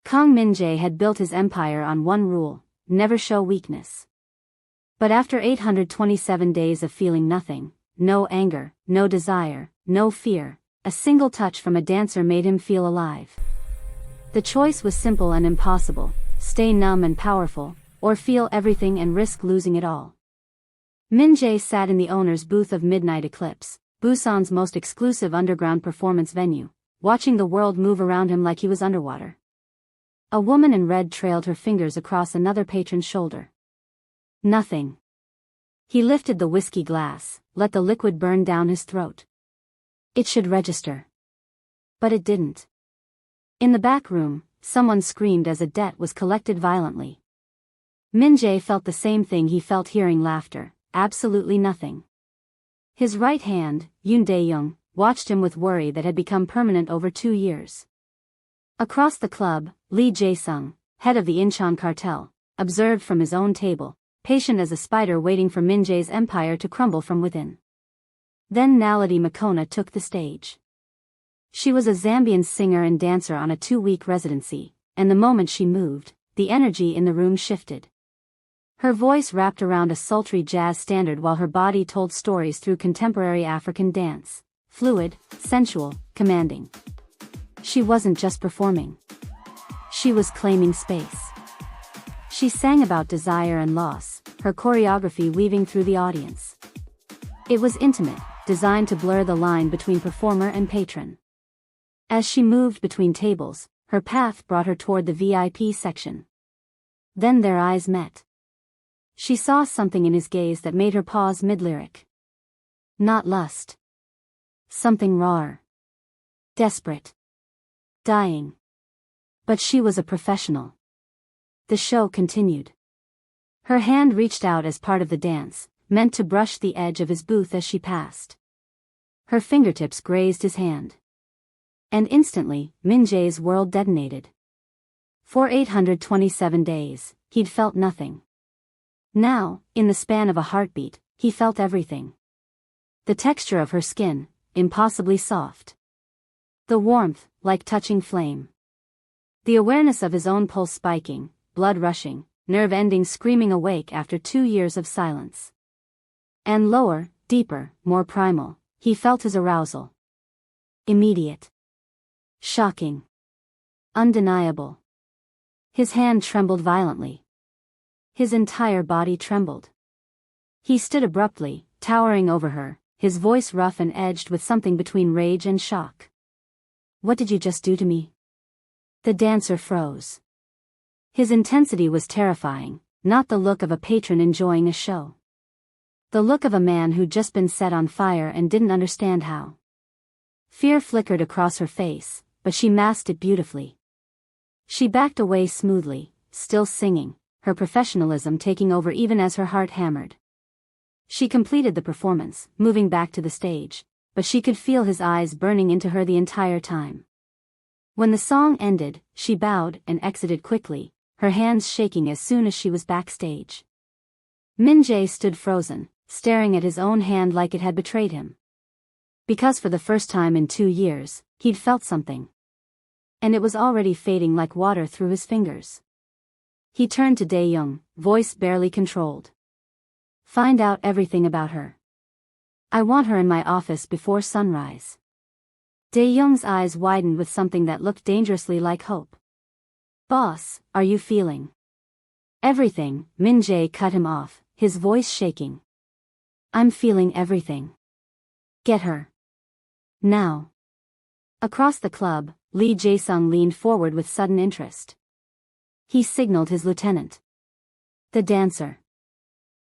Kang Min-jae had built his empire on one rule: never show weakness. But after 827 days of feeling nothing, no anger, no desire, no fear, a single touch from a dancer made him feel alive. The choice was simple and impossible: stay numb and powerful, or feel everything and risk losing it all. Min-jae sat in the owner's booth of Midnight Eclipse, Busan's most exclusive underground performance venue, watching the world move around him like he was underwater. A woman in red trailed her fingers across another patron's shoulder. Nothing. He lifted the whiskey glass, let the liquid burn down his throat. It should register. But it didn't. In the back room, someone screamed as a debt was collected violently. Min-jae felt the same thing he felt hearing laughter: absolutely nothing. His right hand, Yoon Dae-young, watched him with worry that had become permanent over 2 years. Across the club, Lee Jae-sung, head of the Incheon cartel, observed from his own table, patient as a spider waiting for Min-jae's empire to crumble from within. Then Naledi Makona took the stage. She was a Zambian singer and dancer on a 2-week residency, and the moment she moved, the energy in the room shifted. Her voice wrapped around a sultry jazz standard while her body told stories through contemporary African dance: fluid, sensual, commanding. She wasn't just performing. She was claiming space. She sang about desire and loss, her choreography weaving through the audience. It was intimate, designed to blur the line between performer and patron. As she moved between tables, her path brought her toward the VIP section. Then their eyes met. She saw something in his gaze that made her pause mid-lyric. Not lust. Something rawer. Desperate. Dying. But she was a professional. The show continued. Her hand reached out as part of the dance, meant to brush the edge of his booth as she passed. Her fingertips grazed his hand. And instantly, Min-jae's world detonated. For 827 days, he'd felt nothing. Now, in the span of a heartbeat, he felt everything. The texture of her skin, impossibly soft. The warmth, like touching flame. The awareness of his own pulse spiking, blood rushing, nerve endings screaming awake after 2 years of silence. And lower, deeper, more primal, he felt his arousal. Immediate. Shocking. Undeniable. His hand trembled violently. His entire body trembled. He stood abruptly, towering over her, his voice rough and edged with something between rage and shock. "What did you just do to me?" The dancer froze. His intensity was terrifying, not the look of a patron enjoying a show. The look of a man who'd just been set on fire and didn't understand how. Fear flickered across her face, but she masked it beautifully. She backed away smoothly, still singing, her professionalism taking over even as her heart hammered. She completed the performance, moving back to the stage, but she could feel his eyes burning into her the entire time. When the song ended, she bowed and exited quickly, her hands shaking as soon as she was backstage. Min-jae stood frozen, staring at his own hand like it had betrayed him. Because for the first time in 2 years, he'd felt something. And it was already fading like water through his fingers. He turned to Dae-young, voice barely controlled. "Find out everything about her. I want her in my office before sunrise." Dae-young's eyes widened with something that looked dangerously like hope. "Boss, are you feeling?" "Everything," Min-jae cut him off, his voice shaking. "I'm feeling everything. Get her. Now." Across the club, Lee Jae-sung leaned forward with sudden interest. He signaled his lieutenant. "The dancer.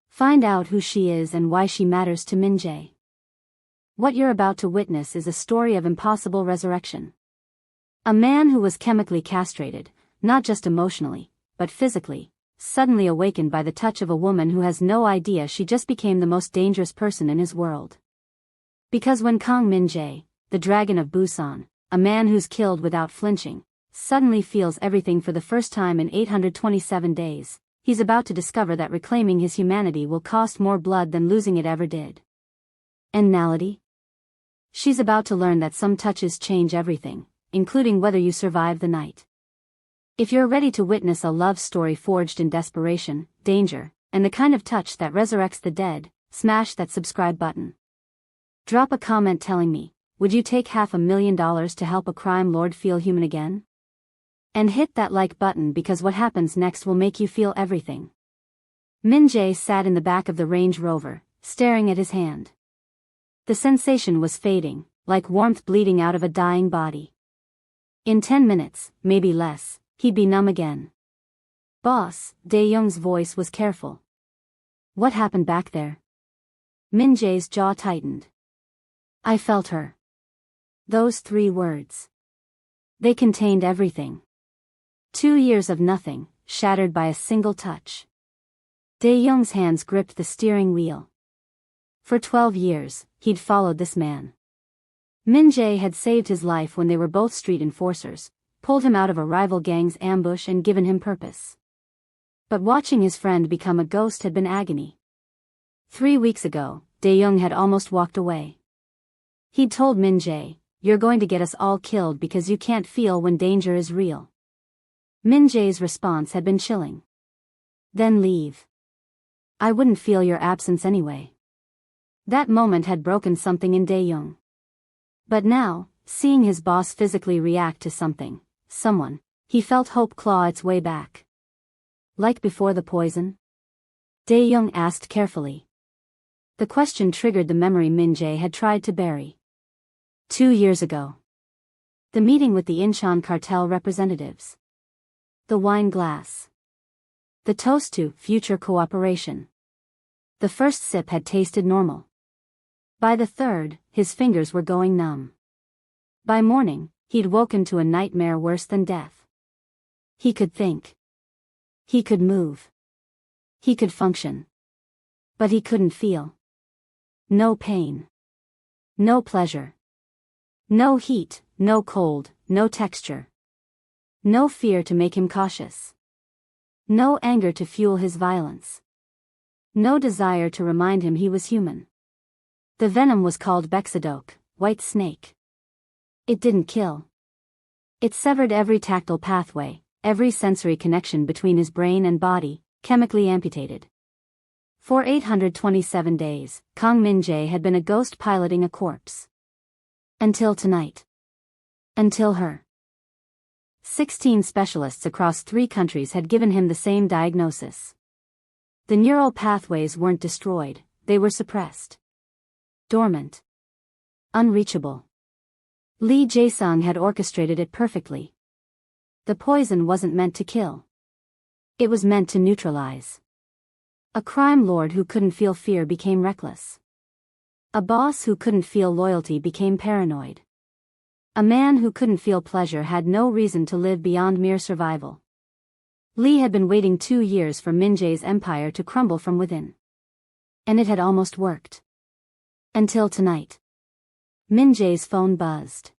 Find out who she is and why she matters to Min-jae. What you're about to witness is a story of impossible resurrection. A man who was chemically castrated, not just emotionally, but physically, suddenly awakened by the touch of a woman who has no idea she just became the most dangerous person in his world. Because when Kang Min-jae, the dragon of Busan, a man who's killed without flinching, suddenly feels everything for the first time in 827 days, he's about to discover that reclaiming his humanity will cost more blood than losing it ever did. And Naledi? She's about to learn that some touches change everything, including whether you survive the night. If you're ready to witness a love story forged in desperation, danger, and the kind of touch that resurrects the dead, smash that subscribe button. Drop a comment telling me, would you take $500,000 to help a crime lord feel human again? And hit that like button because what happens next will make you feel everything. Min Jae sat in the back of the Range Rover, staring at his hand. The sensation was fading, like warmth bleeding out of a dying body. In 10 minutes, maybe less, he'd be numb again. Boss, Dae-young's voice was careful. What happened back there? Min Jae's jaw tightened. I felt her. Those 3 words. They contained everything. 2 years of nothing, shattered by a single touch. Dae-young's hands gripped the steering wheel. For 12 years, he'd followed this man. Min Jae had saved his life when they were both street enforcers, pulled him out of a rival gang's ambush and given him purpose. But watching his friend become a ghost had been agony. 3 weeks ago, Dae-young had almost walked away. He'd told Min Jae, "You're going to get us all killed because you can't feel when danger is real." Min Jae's response had been chilling. Then leave. I wouldn't feel your absence anyway. That moment had broken something in Dae-young. But now, seeing his boss physically react to someone, he felt hope claw its way back. Like before the poison? Dae-young asked carefully. The question triggered the memory Min Jae had tried to bury. 2 years ago. The meeting with the Incheon cartel representatives. The wine glass. The toast to future cooperation. The first sip had tasted normal. By the third, his fingers were going numb. By morning, he'd woken to a nightmare worse than death. He could think. He could move. He could function. But he couldn't feel. No pain. No pleasure. No heat, no cold, no texture. No fear to make him cautious. No anger to fuel his violence. No desire to remind him he was human. The venom was called Bexadok, white snake. It didn't kill. It severed every tactile pathway, every sensory connection between his brain and body, chemically amputated. For 827 days, Kang Min Jae had been a ghost piloting a corpse. Until tonight. Until her. 16 specialists across 3 countries had given him the same diagnosis. The neural pathways weren't destroyed, they were suppressed. Dormant. Unreachable. Lee Jae-sung had orchestrated it perfectly. The poison wasn't meant to kill. It was meant to neutralize. A crime lord who couldn't feel fear became reckless. A boss who couldn't feel loyalty became paranoid. A man who couldn't feel pleasure had no reason to live beyond mere survival. Lee had been waiting 2 years for Min Jae's empire to crumble from within. And it had almost worked. Until tonight. Min Jae's phone buzzed.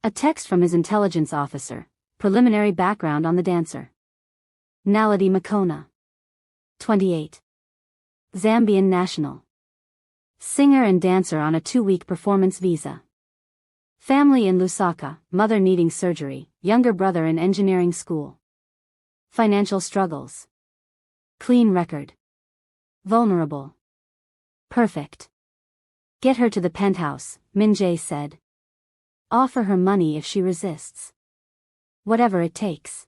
A text from his intelligence officer, preliminary background on the dancer. Naledi Makona. 28. Zambian national. Singer and dancer on a 2-week performance visa. Family in Lusaka, mother needing surgery, younger brother in engineering school. Financial struggles. Clean record. Vulnerable. Perfect. Get her to the penthouse, Min Jae said. Offer her money if she resists. Whatever it takes.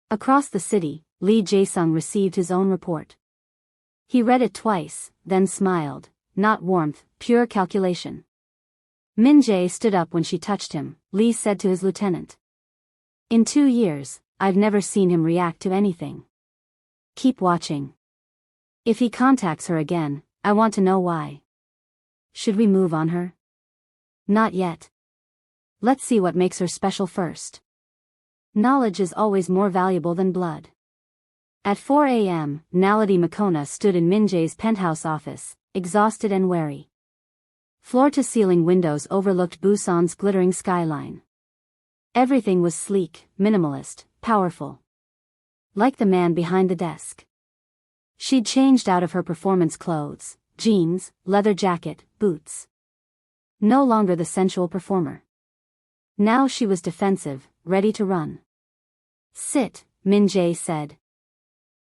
Across the city, Lee Jae-sung received his own report. He read it twice, then smiled, not warmth, pure calculation. Min Jae stood up when she touched him, Lee said to his lieutenant. In 2 years, I've never seen him react to anything. Keep watching. If he contacts her again, I want to know why. Should we move on her? Not yet. Let's see what makes her special first. Knowledge is always more valuable than blood. At 4 a.m., Naledi Makona stood in Min Jae's penthouse office, exhausted and wary. Floor-to-ceiling windows overlooked Busan's glittering skyline. Everything was sleek, minimalist, powerful. Like the man behind the desk. She'd changed out of her performance clothes, jeans, leather jacket, boots. No longer the sensual performer. Now she was defensive, ready to run. Sit, Min-jae said.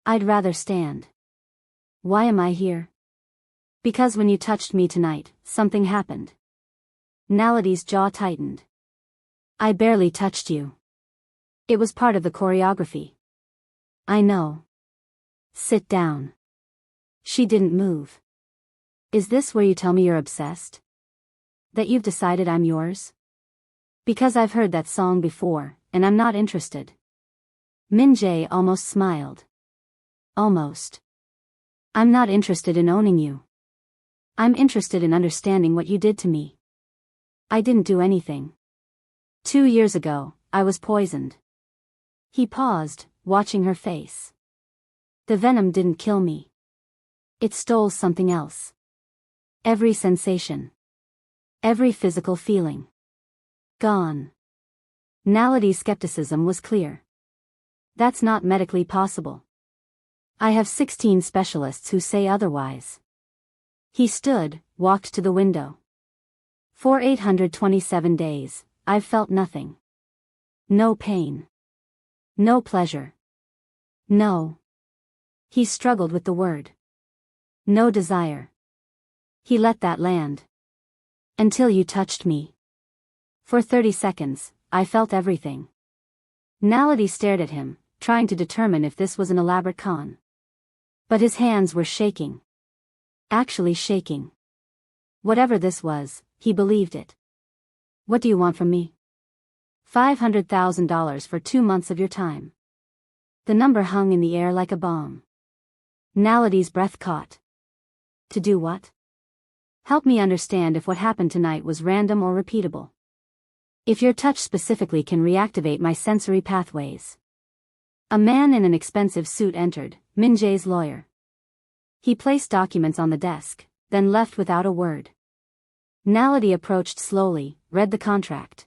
I'd rather stand. Why am I here? Because when you touched me tonight, something happened. Naledi's jaw tightened. I barely touched you. It was part of the choreography. I know. Sit down. She didn't move. Is this where you tell me you're obsessed? That you've decided I'm yours? Because I've heard that song before, and I'm not interested. Min-jae almost smiled. Almost. I'm not interested in owning you. I'm interested in understanding what you did to me. I didn't do anything. 2 years ago, I was poisoned. He paused, watching her face. The venom didn't kill me. It stole something else. Every sensation. Every physical feeling. Gone. Naledi's skepticism was clear. That's not medically possible. I have 16 specialists who say otherwise. He stood, walked to the window. For 827 days, I've felt nothing. No pain. No pleasure. No. He struggled with the word. No desire. He let that land. Until you touched me. For 30 seconds, I felt everything. Naledi stared at him, trying to determine if this was an elaborate con. But his hands were shaking. Actually shaking. Whatever this was, he believed it. What do you want from me? $500,000 for 2 months of your time. The number hung in the air like a bomb. Naledi's breath caught. To do what? Help me understand if what happened tonight was random or repeatable. If your touch specifically can reactivate my sensory pathways. A man in an expensive suit entered, Min-jae's lawyer. He placed documents on the desk, then left without a word. Naledi approached slowly, read the contract.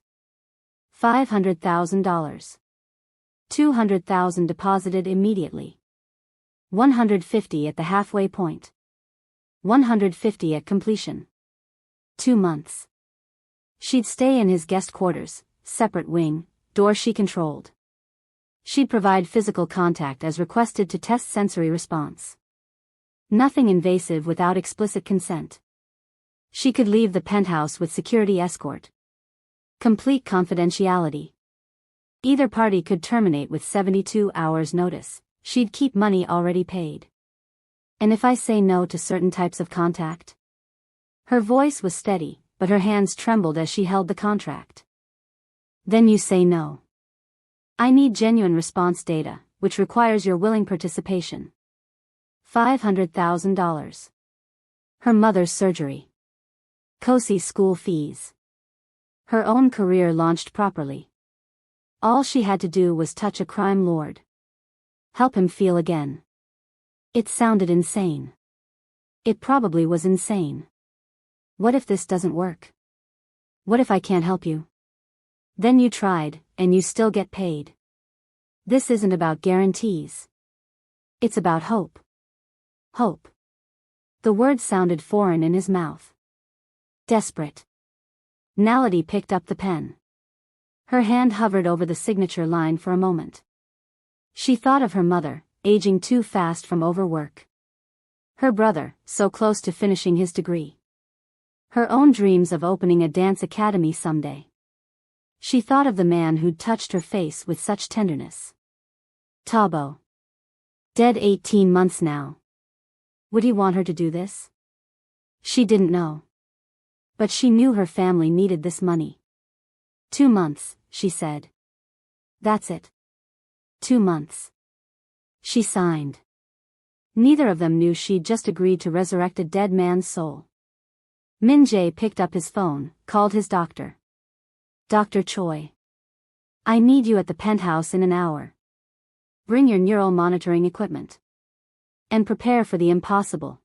$500,000. $200,000 deposited immediately. $150 at the halfway point. $150 at completion. 2 months. She'd stay in his guest quarters, separate wing, door she controlled. She'd provide physical contact as requested to test sensory response. Nothing invasive without explicit consent. She could leave the penthouse with security escort. Complete confidentiality. Either party could terminate with 72 hours notice. She'd keep money already paid. And if I say no to certain types of contact? Her voice was steady, but her hands trembled as she held the contract. Then you say no. I need genuine response data, which requires your willing participation. $500,000. Her mother's surgery. Kosi's school fees. Her own career launched properly. All she had to do was touch a crime lord. Help him feel again. It sounded insane. It probably was insane. What if this doesn't work? What if I can't help you? Then you tried, and you still get paid. This isn't about guarantees. It's about hope. Hope. The word sounded foreign in his mouth. Desperate. Naledi picked up the pen. Her hand hovered over the signature line for a moment. She thought of her mother, aging too fast from overwork. Her brother, so close to finishing his degree. Her own dreams of opening a dance academy someday. She thought of the man who'd touched her face with such tenderness. Tabo. Dead 18 months now. Would he want her to do this? She didn't know. But she knew her family needed this money. 2 months, she said. That's it. 2 months. She signed. Neither of them knew she'd just agreed to resurrect a dead man's soul. Min-jae picked up his phone, called his doctor. Dr. Choi. I need you at the penthouse in an hour. Bring your neural monitoring equipment. And prepare for the impossible.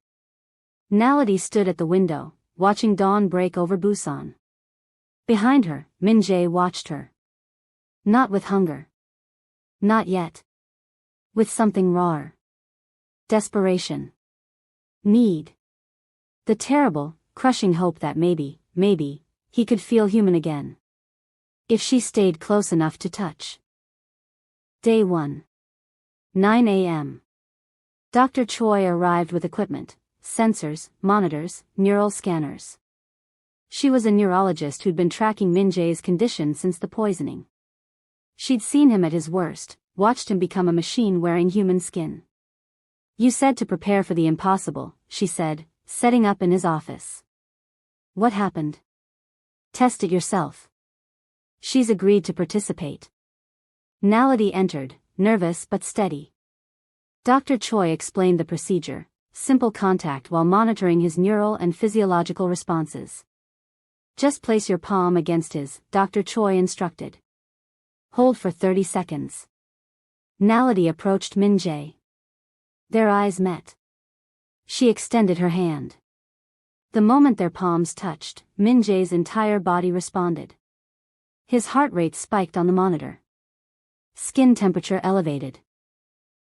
Naledi stood at the window, watching dawn break over Busan. Behind her, Min-jae watched her. Not with hunger. Not yet. With something rawer. Desperation. Need. The terrible, crushing hope that maybe, he could feel human again. If she stayed close enough to touch. Day 1. 9 a.m. Dr. Choi arrived with equipment, sensors, monitors, neural scanners. She was a neurologist who'd been tracking Min Jae's condition since the poisoning. She'd seen him at his worst, watched him become a machine wearing human skin. "You said to prepare for the impossible," she said, setting up in his office. "What happened?" "Test it yourself." She's agreed to participate. Naledi entered, nervous but steady. Dr. Choi explained the procedure, simple contact while monitoring his neural and physiological responses. "Just place your palm against his," Dr. Choi instructed. "Hold for 30 seconds. Naledi approached Min Jae. Their eyes met. She extended her hand. The moment their palms touched, Min Jae's entire body responded. His heart rate spiked on the monitor. Skin temperature elevated.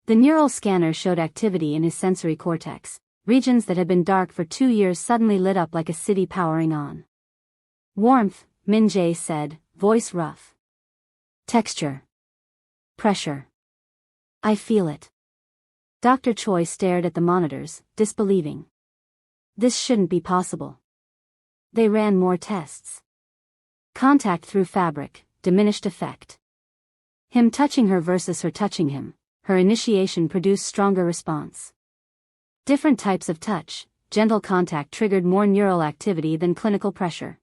The neural scanner showed activity in his sensory cortex. Regions that had been dark for 2 years suddenly lit up like a city powering on. "Warmth," Min Jae said, voice rough. "Texture. Pressure. I feel it." Dr. Choi stared at the monitors, disbelieving. This shouldn't be possible. They ran more tests. Contact through fabric, diminished effect. Him touching her versus her touching him, her initiation produced stronger response. Different types of touch, gentle contact triggered more neural activity than clinical pressure.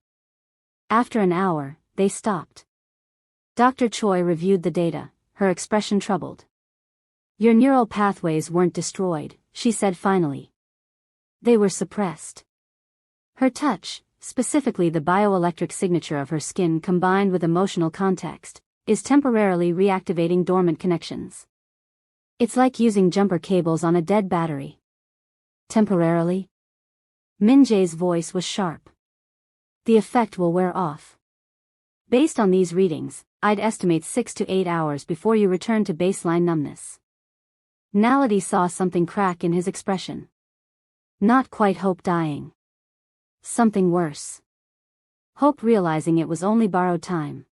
After an hour, they stopped. Dr. Choi reviewed the data, her expression troubled. "Your neural pathways weren't destroyed," she said finally. "They were suppressed." Her touch, specifically the bioelectric signature of her skin combined with emotional context, is temporarily reactivating dormant connections. It's like using jumper cables on a dead battery. Temporarily? Min Jae's voice was sharp. The effect will wear off. Based on these readings, I'd estimate 6 to 8 hours before you return to baseline numbness. Naledi saw something crack in his expression. Not quite hope dying. Something worse. Hope realizing it was only borrowed time.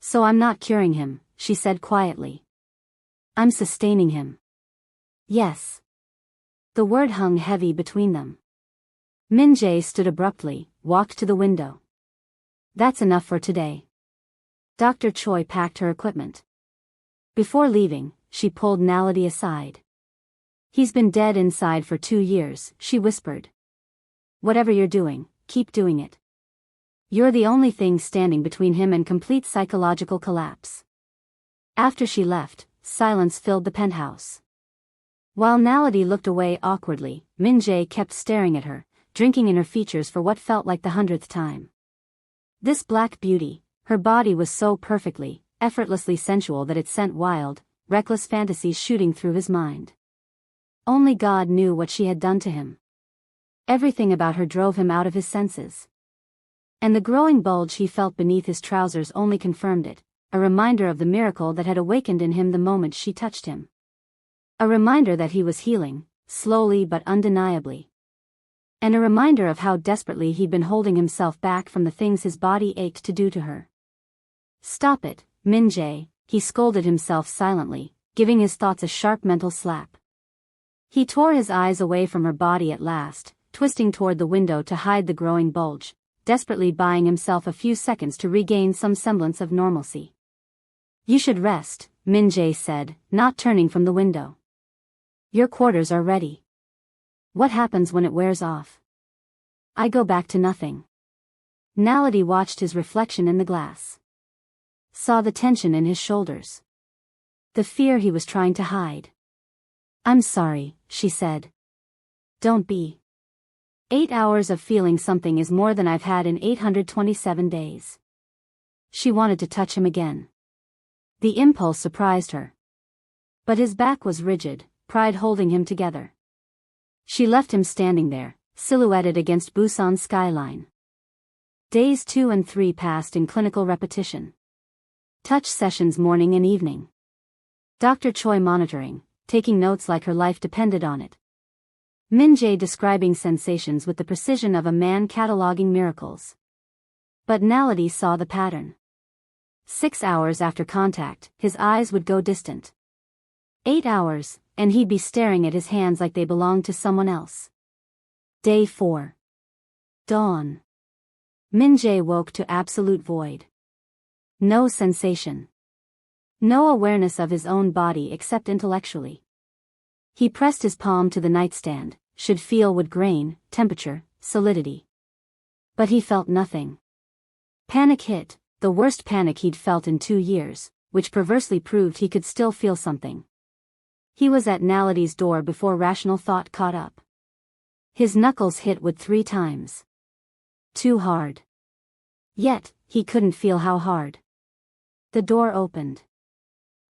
"So I'm not curing him," she said quietly. "I'm sustaining him." "Yes." The word hung heavy between them. Min Jae stood abruptly, walked to the window. "That's enough for today." Dr. Choi packed her equipment. Before leaving, she pulled Naledi aside. "He's been dead inside for 2 years, she whispered. "Whatever you're doing, keep doing it. You're the only thing standing between him and complete psychological collapse." After she left, silence filled the penthouse. While Naledi looked away awkwardly, Min Jae kept staring at her, drinking in her features for what felt like the 100th time. This black beauty, her body was so perfectly, effortlessly sensual that it sent wild, reckless fantasies shooting through his mind. Only God knew what she had done to him. Everything about her drove him out of his senses. And the growing bulge he felt beneath his trousers only confirmed it, a reminder of the miracle that had awakened in him the moment she touched him. A reminder that he was healing, slowly but undeniably. And a reminder of how desperately he'd been holding himself back from the things his body ached to do to her. "Stop it, Min Jae," he scolded himself silently, giving his thoughts a sharp mental slap. He tore his eyes away from her body at last, twisting toward the window to hide the growing bulge, desperately buying himself a few seconds to regain some semblance of normalcy. "You should rest," Min Jae said, not turning from the window. "Your quarters are ready. What happens when it wears off?" "I go back to nothing." Naledi watched his reflection in the glass. Saw the tension in his shoulders. The fear he was trying to hide. "I'm sorry," she said. "Don't be. 8 hours of feeling something is more than I've had in 827 days. She wanted to touch him again. The impulse surprised her. But his back was rigid, pride holding him together. She left him standing there, silhouetted against Busan's skyline. Days 2 and 3 passed in clinical repetition. Touch sessions morning and evening. Dr. Choi monitoring, taking notes like her life depended on it. Min Jae describing sensations with the precision of a man cataloging miracles. But Naledi saw the pattern. 6 hours after contact, his eyes would go distant. 8 hours, and he'd be staring at his hands like they belonged to someone else. Day 4. Dawn. Min-jae woke to absolute void. No sensation. No awareness of his own body except intellectually. He pressed his palm to the nightstand, should feel would grain, temperature, solidity. But he felt nothing. Panic hit, the worst panic he'd felt in 2 years, which perversely proved he could still feel something. He was at Nality's door before rational thought caught up. His knuckles hit wood 3 times. Too hard. Yet, he couldn't feel how hard. The door opened.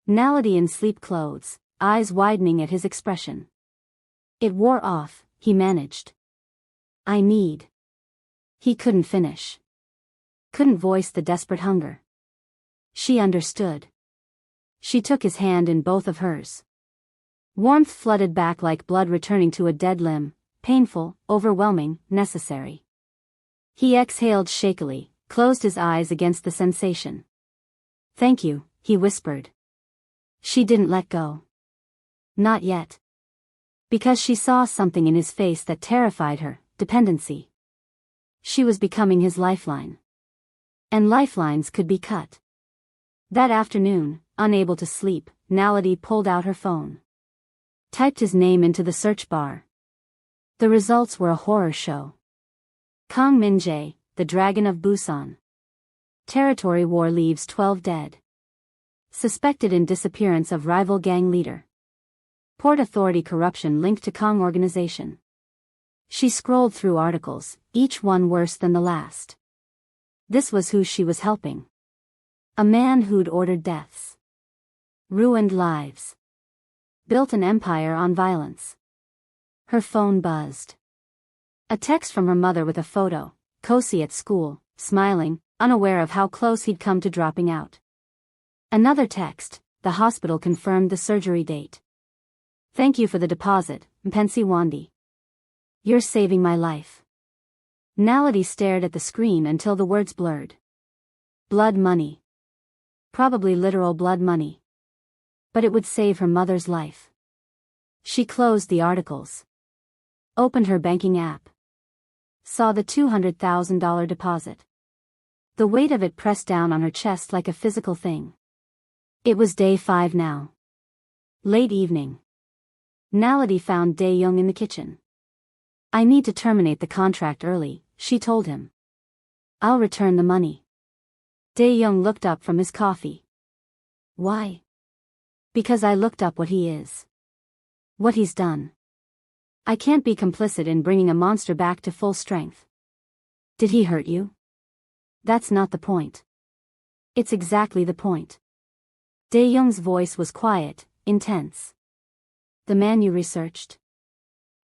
Nality in sleep clothes, eyes widening at his expression. It wore off, he managed. I need. He couldn't finish. Couldn't voice the desperate hunger. She understood. She took his hand in both of hers. Warmth flooded back like blood returning to a dead limb, painful, overwhelming, necessary. He exhaled shakily, closed his eyes against the sensation. Thank you, he whispered. She didn't let go. Not yet. Because she saw something in his face that terrified her, dependency. She was becoming his lifeline. And lifelines could be cut. That afternoon, unable to sleep, Nality pulled out her phone. Typed his name into the search bar. The results were a horror show. Kang Min-jae, the Dragon of Busan. Territory war leaves 12 dead. Suspected in disappearance of rival gang leader. Port authority corruption linked to Kang organization. She scrolled through articles, each one worse than the last. This was who she was helping. A man who'd ordered deaths. Ruined lives. Built an empire on violence. Her phone buzzed. A text from her mother with a photo, Kosi at school, smiling, unaware of how close he'd come to dropping out. Another text, the hospital confirmed the surgery date. Thank you for the deposit, Mpensi Wandi. You're saving my life. Nality stared at the screen until the words blurred. Blood money. Probably literal blood money. But it would save her mother's life. She closed the articles. Opened her banking app. Saw the $200,000 deposit. The weight of it pressed down on her chest like a physical thing. It was day 5 now. Late evening. Nality found Dae-young in the kitchen. I need to terminate the contract early, she told him. I'll return the money. Dae-young looked up from his coffee. Why? Because I looked up what he is. What he's done. I can't be complicit in bringing a monster back to full strength. Did he hurt you? That's not the point. It's exactly the point. Dae-young's voice was quiet, intense. The man you researched?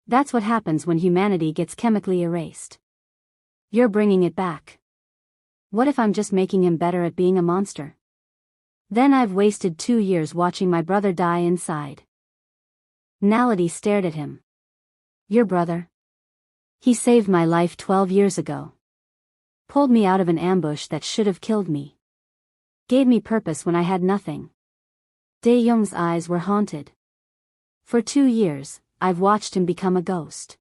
That's what happens when humanity gets chemically erased. You're bringing it back. What if I'm just making him better at being a monster? Then I've wasted 2 years watching my brother die inside. Nality stared at him. Your brother? He saved my life 12 years ago. Pulled me out of an ambush that should have killed me. Gave me purpose when I had nothing. Dae-young's eyes were haunted. For 2 years, I've watched him become a ghost.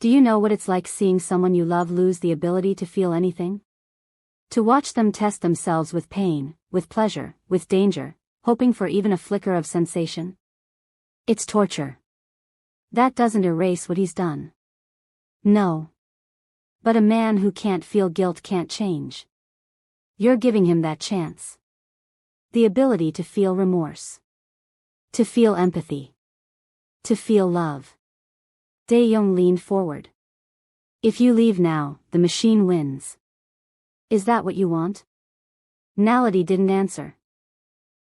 Do you know what it's like seeing someone you love lose the ability to feel anything? To watch them test themselves with pain, with pleasure, with danger, hoping for even a flicker of sensation? It's torture. That doesn't erase what he's done. No. But a man who can't feel guilt can't change. You're giving him that chance. The ability to feel remorse. To feel empathy. To feel love. Dae-young leaned forward. If you leave now, the machine wins. Is that what you want? Nality didn't answer.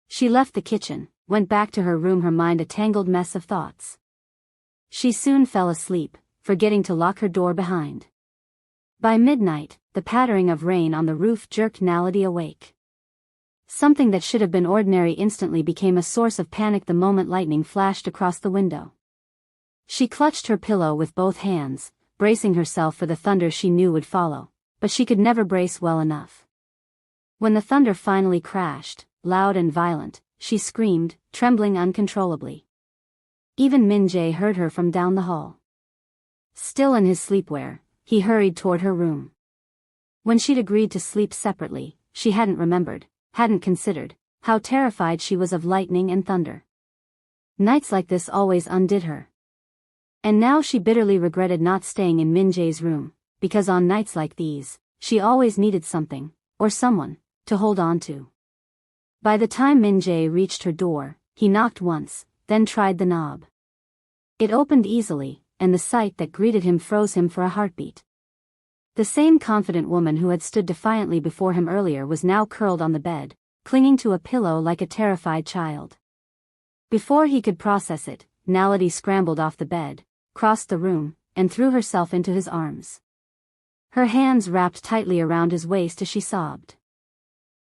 She left the kitchen, went back to her room, her mind a tangled mess of thoughts. She soon fell asleep, forgetting to lock her door behind. By midnight, the pattering of rain on the roof jerked Nality awake. Something that should have been ordinary instantly became a source of panic the moment lightning flashed across the window. She clutched her pillow with both hands, bracing herself for the thunder she knew would follow, but she could never brace well enough. When the thunder finally crashed, loud and violent, she screamed, trembling uncontrollably. Even Min-jae heard her from down the hall. Still in his sleepwear, he hurried toward her room. When she'd agreed to sleep separately, she hadn't remembered, hadn't considered, how terrified she was of lightning and thunder. Nights like this always undid her. And now she bitterly regretted not staying in Min-jae's room, because on nights like these, she always needed something, or someone, to hold on to. By the time Min-jae reached her door, he knocked once, then tried the knob. It opened easily, and the sight that greeted him froze him for a heartbeat. The same confident woman who had stood defiantly before him earlier was now curled on the bed, clinging to a pillow like a terrified child. Before he could process it, Naledi scrambled off the bed, crossed the room, and threw herself into his arms. Her hands wrapped tightly around his waist as she sobbed.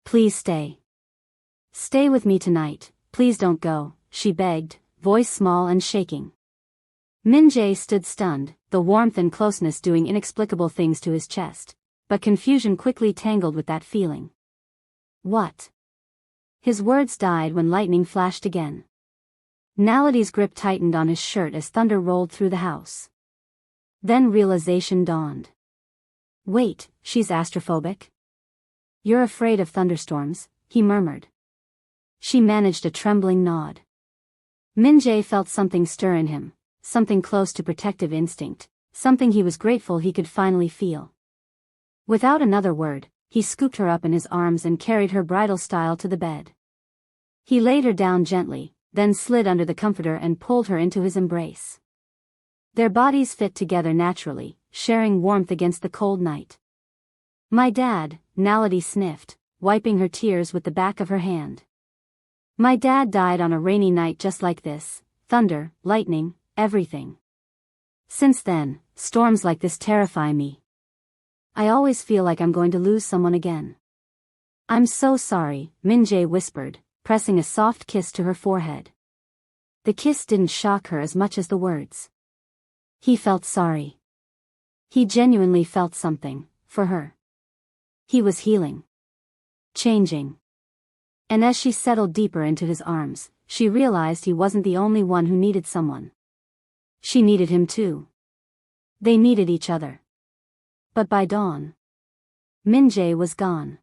"Please stay. Stay with me tonight, please don't go," she begged, voice small and shaking. Min-jae stood stunned, the warmth and closeness doing inexplicable things to his chest, but confusion quickly tangled with that feeling. "What?" His words died when lightning flashed again. Naledi's grip tightened on his shirt as thunder rolled through the house. Then realization dawned. "Wait, she's astrophobic? You're afraid of thunderstorms," he murmured. She managed a trembling nod. Min-jae felt something stir in him, something close to protective instinct, something he was grateful he could finally feel. Without another word, he scooped her up in his arms and carried her bridal style to the bed. He laid her down gently, then slid under the comforter and pulled her into his embrace. Their bodies fit together naturally, sharing warmth against the cold night. "My dad," Naledi sniffed, wiping her tears with the back of her hand. "My dad died on a rainy night just like this, thunder, lightning, everything. Since then, storms like this terrify me. I always feel like I'm going to lose someone again." "I'm so sorry," Min-jae whispered, pressing a soft kiss to her forehead. The kiss didn't shock her as much as the words. He felt sorry. He genuinely felt something, for her. He was healing. Changing. And as she settled deeper into his arms, she realized he wasn't the only one who needed someone. She needed him too. They needed each other. But by dawn, Min-jae was gone.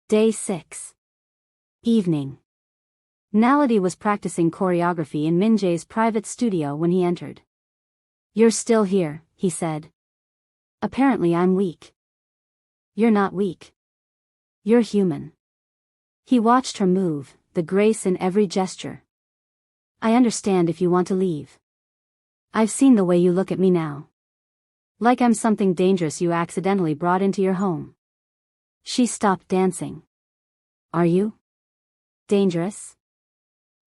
Day 6. Evening. Naledi was practicing choreography in Min-jae's private studio when he entered. "You're still here," he said. "Apparently I'm weak." "You're not weak. You're human." He watched her move, the grace in every gesture. "I understand if you want to leave. I've seen the way you look at me now. Like I'm something dangerous you accidentally brought into your home." She stopped dancing. "Are you? Dangerous?"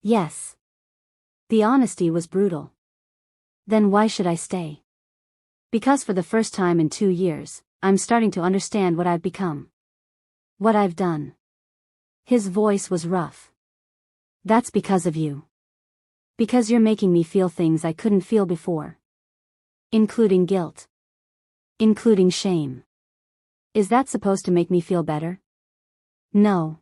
"Yes." The honesty was brutal. "Then why should I stay?" "Because for the first time in 2 years, I'm starting to understand what I've become. What I've done." His voice was rough. "That's because of you. Because you're making me feel things I couldn't feel before. Including guilt. Including shame. Is that supposed to make me feel better?" "No.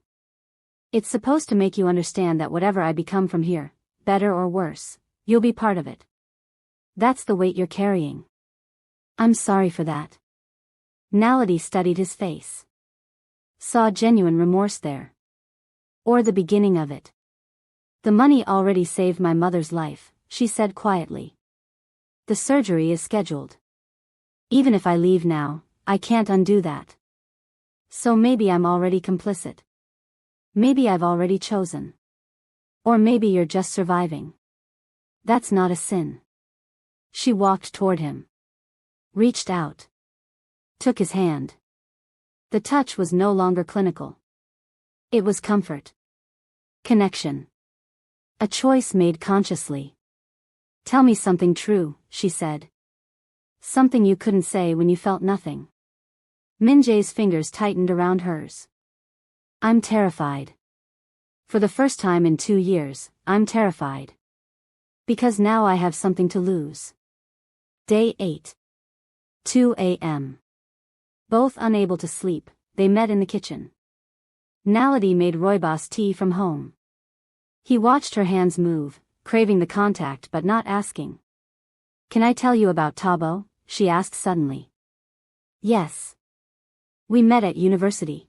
It's supposed to make you understand that whatever I become from here, better or worse, you'll be part of it. That's the weight you're carrying." "I'm sorry for that." Naledi studied his face. Saw genuine remorse there. "Or the beginning of it." "The money already saved my mother's life," she said quietly. "The surgery is scheduled. Even if I leave now, I can't undo that. So maybe I'm already complicit. Maybe I've already chosen. Or maybe you're just surviving. That's not a sin." She walked toward him. Reached out. Took his hand. The touch was no longer clinical. It was comfort. Connection. A choice made consciously. "Tell me something true," she said. "Something you couldn't say when you felt nothing." Min-jae's fingers tightened around hers. "I'm terrified. For the first time in 2 years, I'm terrified. Because now I have something to lose." Day 8. 2 a.m. Both unable to sleep, they met in the kitchen. Naledi made rooibos tea from home. He watched her hands move, craving the contact but not asking. Can I tell you about Tabo? She asked suddenly. Yes. We met at university.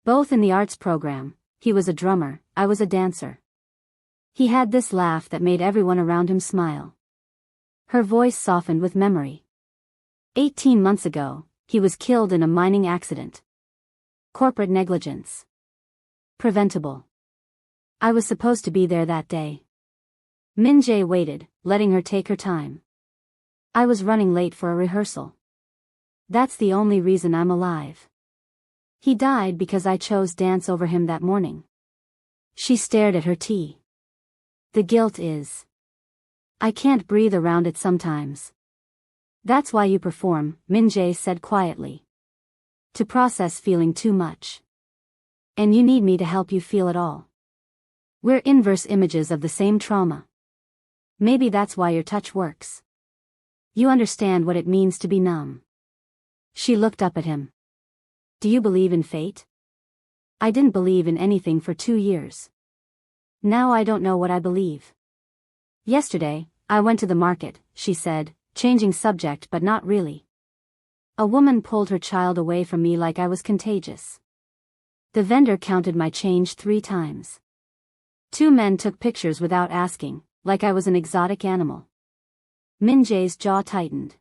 Both in the arts program. He was a drummer, I was a dancer. He had this laugh that made everyone around him smile. Her voice softened with memory. 18 months ago, he was killed in a mining accident. Corporate negligence. Preventable. I was supposed to be there that day. Minjae waited, letting her take her time. I was running late for a rehearsal. That's the only reason I'm alive. He died because I chose dance over him that morning. She stared at her tea. The guilt is. I can't breathe around it sometimes. That's why you perform, Minjae said quietly. To process feeling too much. And you need me to help you feel it all. We're inverse images of the same trauma. Maybe that's why your touch works. You understand what it means to be numb. She looked up at him. Do you believe in fate? I didn't believe in anything for 2 years. Now I don't know what I believe. Yesterday, I went to the market, she said, changing subject but not really. A woman pulled her child away from me like I was contagious. The vendor counted my change 3 times. 2 men took pictures without asking, like I was an exotic animal. Minjae's jaw tightened.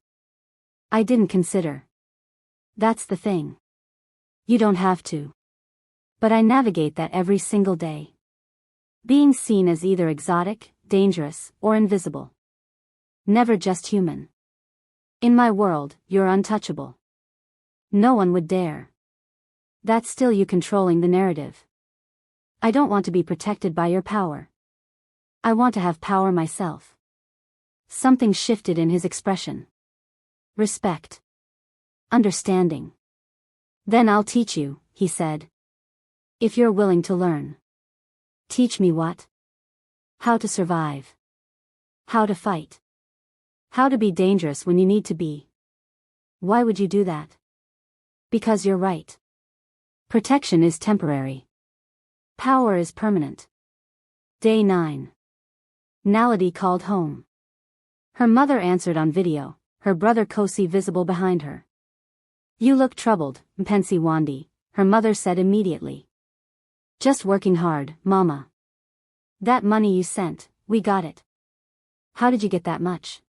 I didn't consider. That's the thing. You don't have to. But I navigate that every single day. Being seen as either exotic, dangerous, or invisible. Never just human. In my world, you're untouchable. No one would dare. That's still you controlling the narrative. I don't want to be protected by your power. I want to have power myself. Something shifted in his expression. Respect. Understanding. Then I'll teach you, he said. If you're willing to learn. Teach me what? How to survive. How to fight. How to be dangerous when you need to be. Why would you do that? Because you're right. Protection is temporary. Power is permanent. Day 9. Naledi called home. Her mother answered on video, her brother Kosi visible behind her. You look troubled, Mpensi Wandi, her mother said immediately. Just working hard, Mama. That money you sent, we got it. How did you get that much?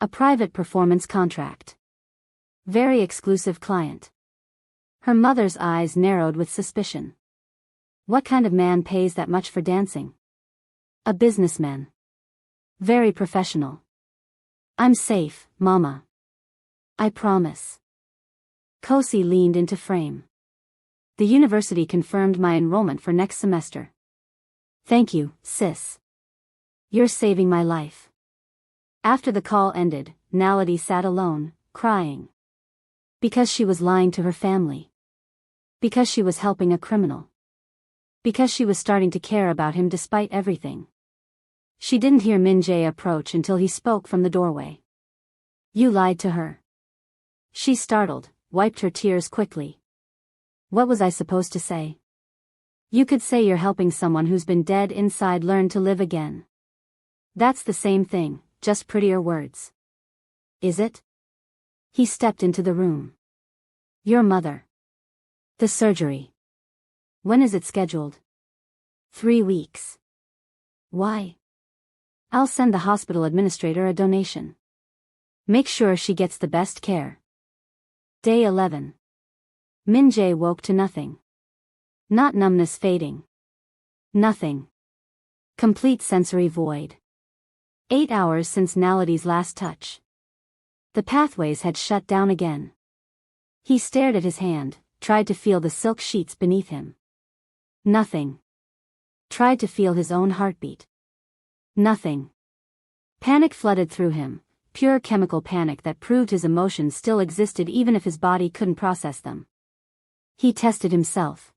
A private performance contract. Very exclusive client. Her mother's eyes narrowed with suspicion. What kind of man pays that much for dancing? A businessman. Very professional. I'm safe, Mama. I promise. Kosi leaned into frame. The university confirmed my enrollment for next semester. Thank you, sis. You're saving my life. After the call ended, Naledi sat alone, crying. Because she was lying to her family. Because she was helping a criminal. Because she was starting to care about him despite everything. She didn't hear Minjae approach until he spoke from the doorway. You lied to her. She startled, wiped her tears quickly. What was I supposed to say? You could say you're helping someone who's been dead inside learn to live again. That's the same thing, just prettier words. Is it? He stepped into the room. Your mother. The surgery. When is it scheduled? 3 weeks. Why? I'll send the hospital administrator a donation. Make sure she gets the best care. Day 11. Minjae woke to nothing. Not numbness fading. Nothing. Complete sensory void. 8 hours since Naledi's last touch. The pathways had shut down again. He stared at his hand, tried to feel the silk sheets beneath him. Nothing. Tried to feel his own heartbeat. Nothing. Panic flooded through him, pure chemical panic that proved his emotions still existed even if his body couldn't process them. He tested himself.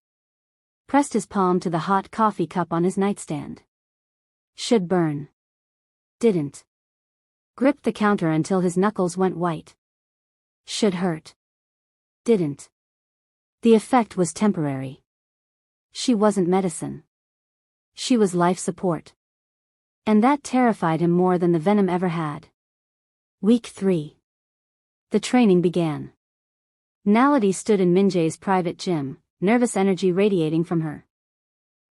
Pressed his palm to the hot coffee cup on his nightstand. Should burn. Didn't. Gripped the counter until his knuckles went white. Should hurt. Didn't. The effect was temporary. She wasn't medicine. She was life support. And that terrified him more than the venom ever had. Week 3. The training began. Naledi stood in Minjae's private gym, nervous energy radiating from her.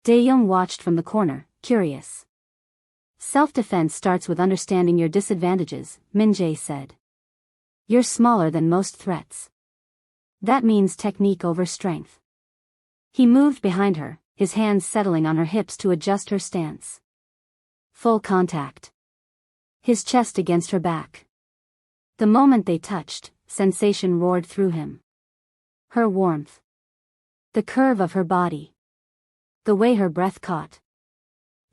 Dae-young watched from the corner, curious. Self-defense starts with understanding your disadvantages, Minjae said. You're smaller than most threats. That means technique over strength. He moved behind her, his hands settling on her hips to adjust her stance. Full contact. His chest against her back. The moment they touched, sensation roared through him. Her warmth. The curve of her body. The way her breath caught.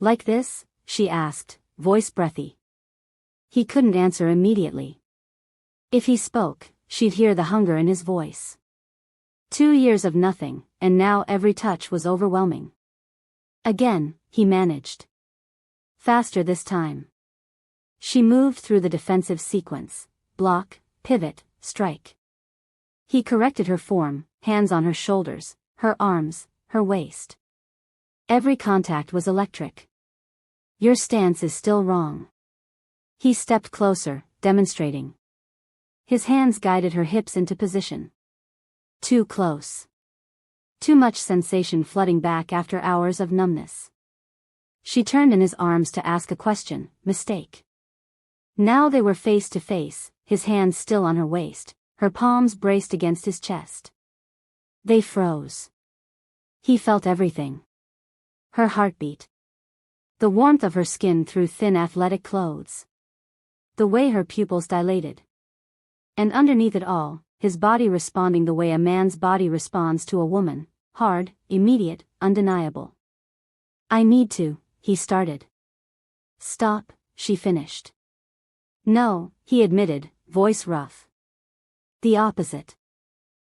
Like this? She asked, voice breathy. He couldn't answer immediately. If he spoke, she'd hear the hunger in his voice. 2 years of nothing, and now every touch was overwhelming. Again, he managed. Faster this time. She moved through the defensive sequence, block, pivot, strike. He corrected her form, hands on her shoulders, her arms, her waist. Every contact was electric. Your stance is still wrong. He stepped closer, demonstrating. His hands guided her hips into position. Too close. Too much sensation flooding back after hours of numbness. She turned in his arms to ask a question, mistake. Now they were face to face, his hands still on her waist, her palms braced against his chest. They froze. He felt everything. Her heartbeat. The warmth of her skin through thin athletic clothes. The way her pupils dilated. And underneath it all, his body responding the way a man's body responds to a woman, hard, immediate, undeniable. I need to, he started. Stop, she finished. No, he admitted, voice rough. The opposite.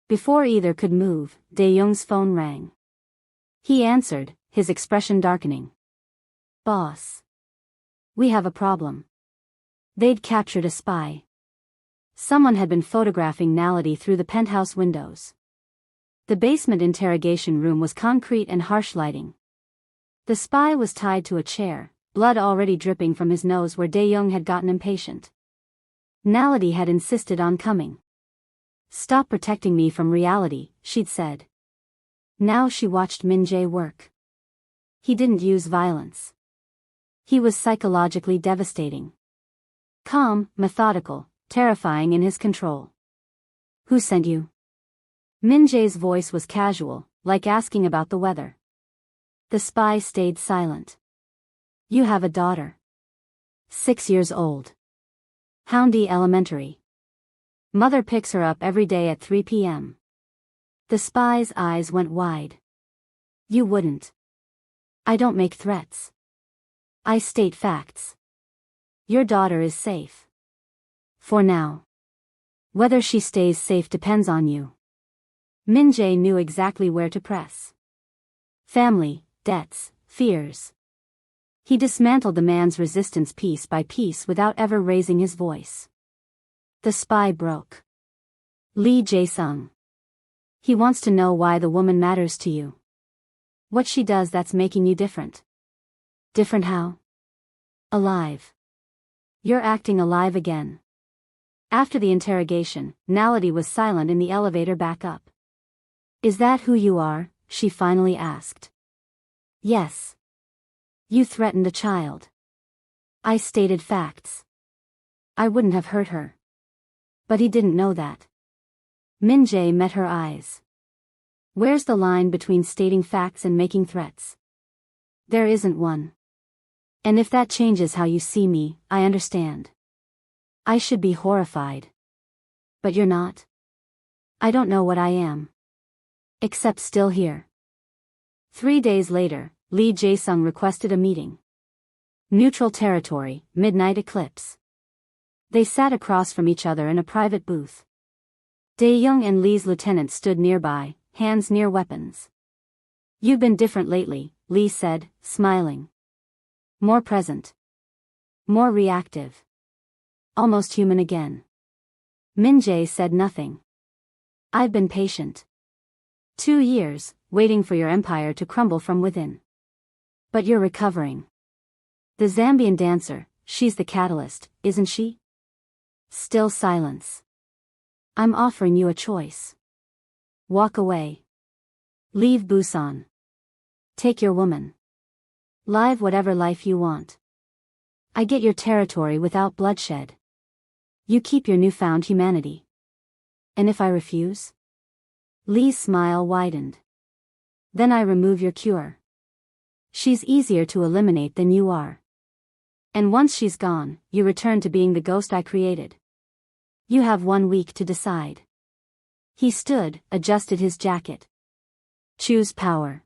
Before either could move, Dae-young's phone rang. He answered, his expression darkening. Boss. We have a problem. They'd captured a spy. Someone had been photographing Naledi through the penthouse windows. The basement interrogation room was concrete and harsh lighting. The spy was tied to a chair, blood already dripping from his nose where Dae-young had gotten impatient. Naledi had insisted on coming. Stop protecting me from reality, she'd said. Now she watched Minjae work. He didn't use violence. He was psychologically devastating. Calm, methodical, terrifying in his control. Who sent you? Minjae's voice was casual, like asking about the weather. The spy stayed silent. You have a daughter. 6 years old. Houndy Elementary. Mother picks her up every day at 3 p.m. The spy's eyes went wide. You wouldn't. I don't make threats. I state facts. Your daughter is safe. For now. Whether she stays safe depends on you. Minjae knew exactly where to press. Family, debts, fears. He dismantled the man's resistance piece by piece without ever raising his voice. The spy broke. Lee Jae-sung. He wants to know why the woman matters to you. What she does that's making you different. Different how? Alive. You're acting alive again. After the interrogation, Naledi was silent in the elevator back up. Is that who you are? She finally asked. Yes. You threatened a child. I stated facts. I wouldn't have hurt her. But he didn't know that. Minjae met her eyes. Where's the line between stating facts and making threats? There isn't one. And if that changes how you see me, I understand. I should be horrified. But you're not. I don't know what I am. Except still here. 3 days later, Lee Jae-sung requested a meeting. Neutral territory, midnight eclipse. They sat across from each other in a private booth. Dae-young and Lee's lieutenant stood nearby, hands near weapons. You've been different lately, Lee said, smiling. More present. More reactive. Almost human again. Minjae said nothing. I've been patient. 2 years, waiting for your empire to crumble from within. But you're recovering. The Zambian dancer, she's the catalyst, isn't she? Still silence. I'm offering you a choice. Walk away. Leave Busan. Take your woman. Live whatever life you want. I get your territory without bloodshed. You keep your newfound humanity. And if I refuse? Lee's smile widened. Then I remove your cure. She's easier to eliminate than you are. And once she's gone, you return to being the ghost I created. You have 1 week to decide. He stood, adjusted his jacket. Choose power.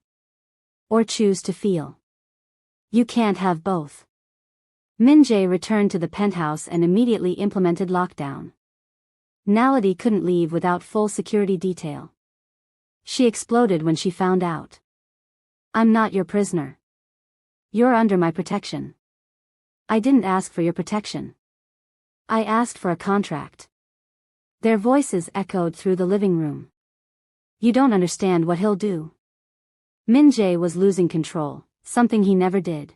Or choose to feel. You can't have both. Min-jae returned to the penthouse and immediately implemented lockdown. Naledi couldn't leave without full security detail. She exploded when she found out. I'm not your prisoner. You're under my protection. I didn't ask for your protection. I asked for a contract. Their voices echoed through the living room. You don't understand what he'll do. Min-jae was losing control, something he never did.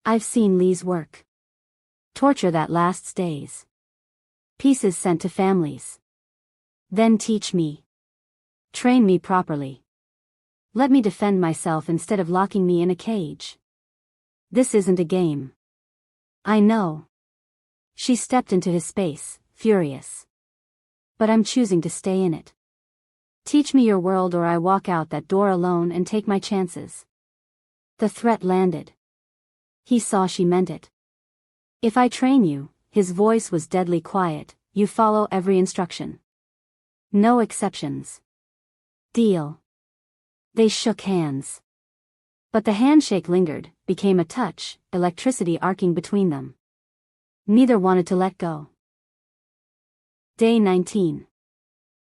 I've seen Lee's work. Torture that lasts days. Pieces sent to families. Then teach me. Train me properly. Let me defend myself instead of locking me in a cage. This isn't a game. I know. She stepped into his space, furious. But I'm choosing to stay in it. Teach me your world or I walk out that door alone and take my chances. The threat landed. He saw she meant it. If I train you, his voice was deadly quiet, you follow every instruction. No exceptions. Deal. They shook hands. But the handshake lingered, became a touch, electricity arcing between them. Neither wanted to let go. Day 19.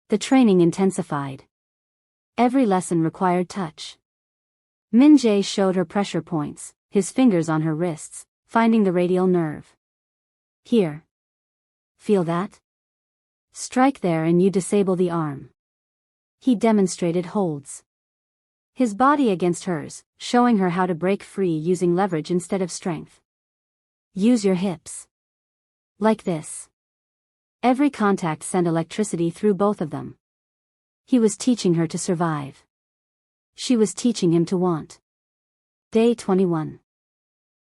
The training intensified. Every lesson required touch. Min-jae showed her pressure points, his fingers on her wrists, finding the radial nerve. Here. Feel that? Strike there and you disable the arm. He demonstrated holds. His body against hers, showing her how to break free using leverage instead of strength. Use your hips. Like this. Every contact sent electricity through both of them. He was teaching her to survive. She was teaching him to want. Day 21.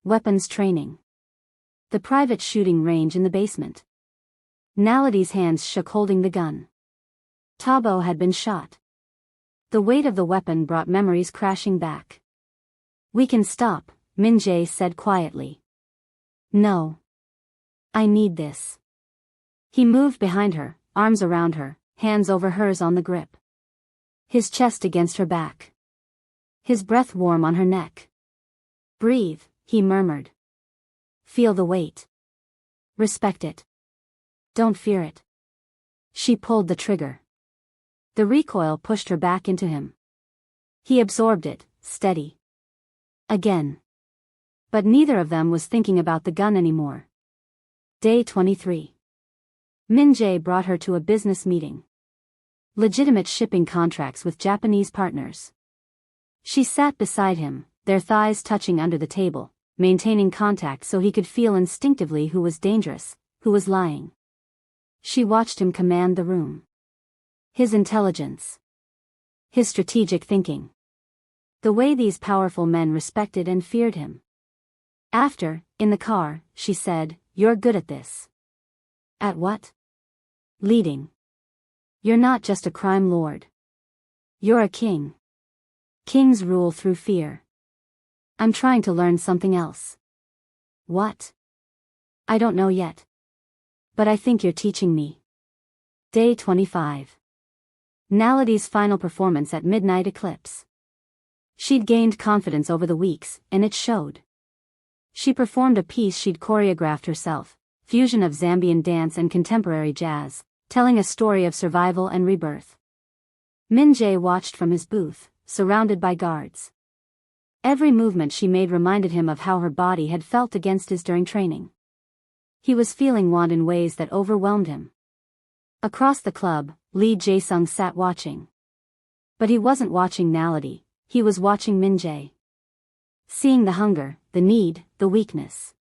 Weapons training. The private shooting range in the basement. Naledi's hands shook holding the gun. Tabo had been shot. The weight of the weapon brought memories crashing back. We can stop, Min-jae said quietly. No. I need this. He moved behind her, arms around her, hands over hers on the grip. His chest against her back. His breath warm on her neck. Breathe, he murmured. Feel the weight. Respect it. Don't fear it. She pulled the trigger. The recoil pushed her back into him. He absorbed it, steady. Again. But neither of them was thinking about the gun anymore. Day 23. Min-jae brought her to a business meeting. Legitimate shipping contracts with Japanese partners. She sat beside him, their thighs touching under the table, maintaining contact so he could feel instinctively who was dangerous, who was lying. She watched him command the room. His intelligence. His strategic thinking. The way these powerful men respected and feared him. After, in the car, she said, "You're good at this." At what? Leading. You're not just a crime lord. You're a king. Kings rule through fear. I'm trying to learn something else. What? I don't know yet. But I think you're teaching me. Day 25. Naledi's final performance at Midnight Eclipse. She'd gained confidence over the weeks, and it showed. She performed a piece she'd choreographed herself, fusion of Zambian dance and contemporary jazz, telling a story of survival and rebirth. Min-jae watched from his booth, surrounded by guards. Every movement she made reminded him of how her body had felt against his during training. He was feeling want in ways that overwhelmed him. Across the club, Lee Jae-sung sat watching. But he wasn't watching Naledi, he was watching Min-jae. Seeing the hunger, the need, the weakness.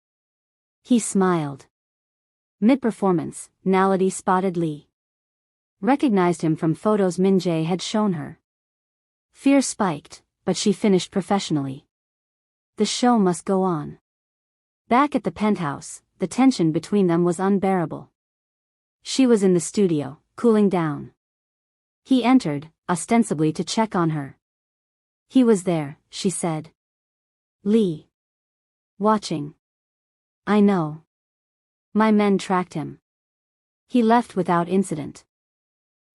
He smiled. Mid-performance, Naledi spotted Lee. Recognized him from photos Min-jae had shown her. Fear spiked, but she finished professionally. The show must go on. Back at the penthouse, the tension between them was unbearable. She was in the studio, cooling down. He entered, ostensibly to check on her. He was there, she said. Lee. Watching. I know. My men tracked him. He left without incident.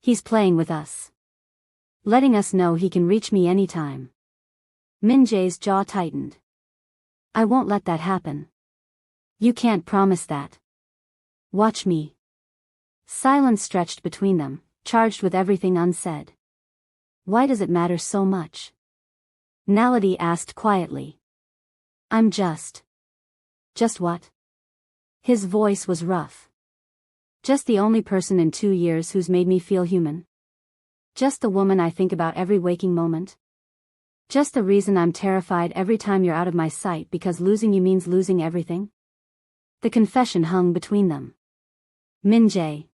He's playing with us. Letting us know he can reach me anytime. Min-jae's jaw tightened. I won't let that happen. You can't promise that. Watch me. Silence stretched between them, charged with everything unsaid. Why does it matter so much? Naledi asked quietly. I'm just. Just what? His voice was rough. Just the only person in 2 years who's made me feel human. Just the woman I think about every waking moment. Just the reason I'm terrified every time you're out of my sight, because losing you means losing everything. The confession hung between them. Min-jae.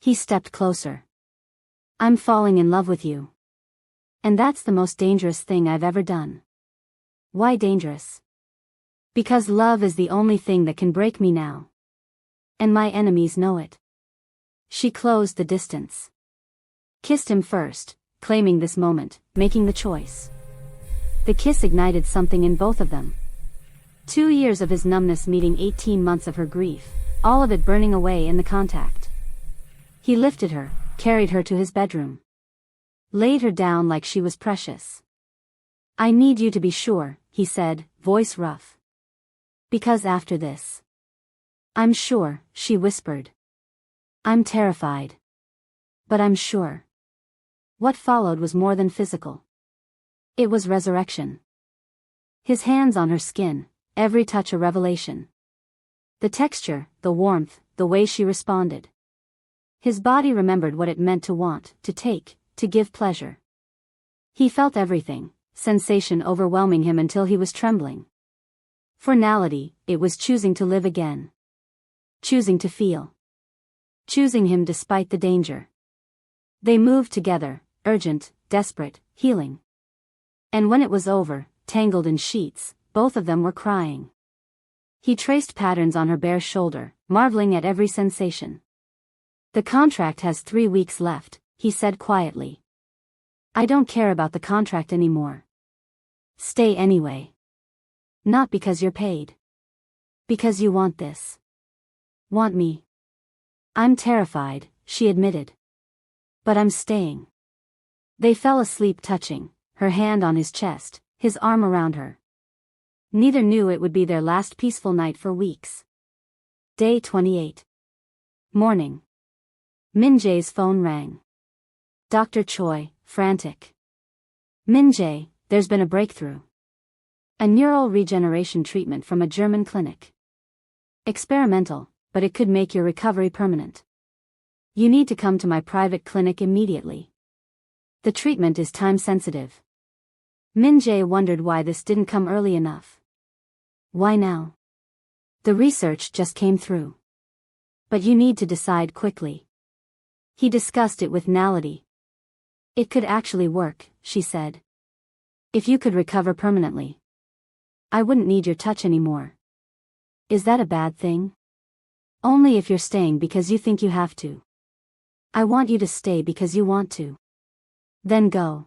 He stepped closer. I'm falling in love with you. And that's the most dangerous thing I've ever done. Why dangerous? Because love is the only thing that can break me now. And my enemies know it. She closed the distance. Kissed him first, claiming this moment, making the choice. The kiss ignited something in both of them. 2 years of his numbness meeting 18 months of her grief, all of it burning away in the contact. He lifted her, carried her to his bedroom. Laid her down like she was precious. I need you to be sure, he said, voice rough. Because after this. I'm sure, she whispered. I'm terrified. But I'm sure. What followed was more than physical. It was resurrection. His hands on her skin, every touch a revelation. The texture, the warmth, the way she responded. His body remembered what it meant to want, to take, to give pleasure. He felt everything, sensation overwhelming him until he was trembling. For Naledi, it was choosing to live again. Choosing to feel. Choosing him despite the danger. They moved together, urgent, desperate, healing. And when it was over, tangled in sheets, both of them were crying. He traced patterns on her bare shoulder, marveling at every sensation. The contract has 3 weeks left, he said quietly. I don't care about the contract anymore. Stay anyway. Not because you're paid. Because you want this. Want me. I'm terrified, she admitted. But I'm staying. They fell asleep touching, her hand on his chest, his arm around her. Neither knew it would be their last peaceful night for weeks. Day 28. Morning. Min-jae's phone rang. Dr. Choi, frantic. Min-jae, there's been a breakthrough. A neural regeneration treatment from a German clinic. Experimental, but it could make your recovery permanent. You need to come to my private clinic immediately. The treatment is time-sensitive. Min-jae wondered why this didn't come early enough. Why now? The research just came through. But you need to decide quickly. He discussed it with Naledi. It could actually work, she said. If you could recover permanently. I wouldn't need your touch anymore. Is that a bad thing? Only if you're staying because you think you have to. I want you to stay because you want to. Then go.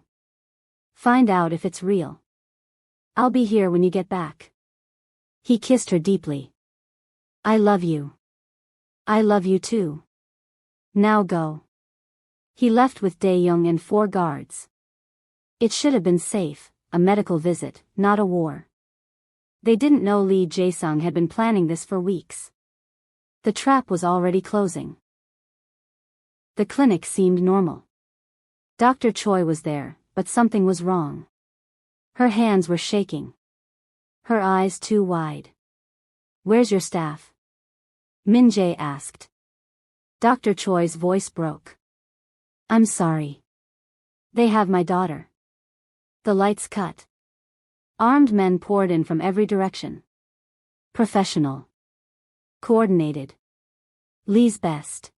Find out if it's real. I'll be here when you get back. He kissed her deeply. I love you. I love you too. Now go. He left with Dae-young and 4 guards. It should have been safe, a medical visit, not a war. They didn't know Lee Jae-sung had been planning this for weeks. The trap was already closing. The clinic seemed normal. Dr. Choi was there, but something was wrong. Her hands were shaking. Her eyes too wide. Where's your staff? Min-jae asked. Dr. Choi's voice broke. I'm sorry. They have my daughter. The lights cut. Armed men poured in from every direction. Professional. Coordinated. Lee's best.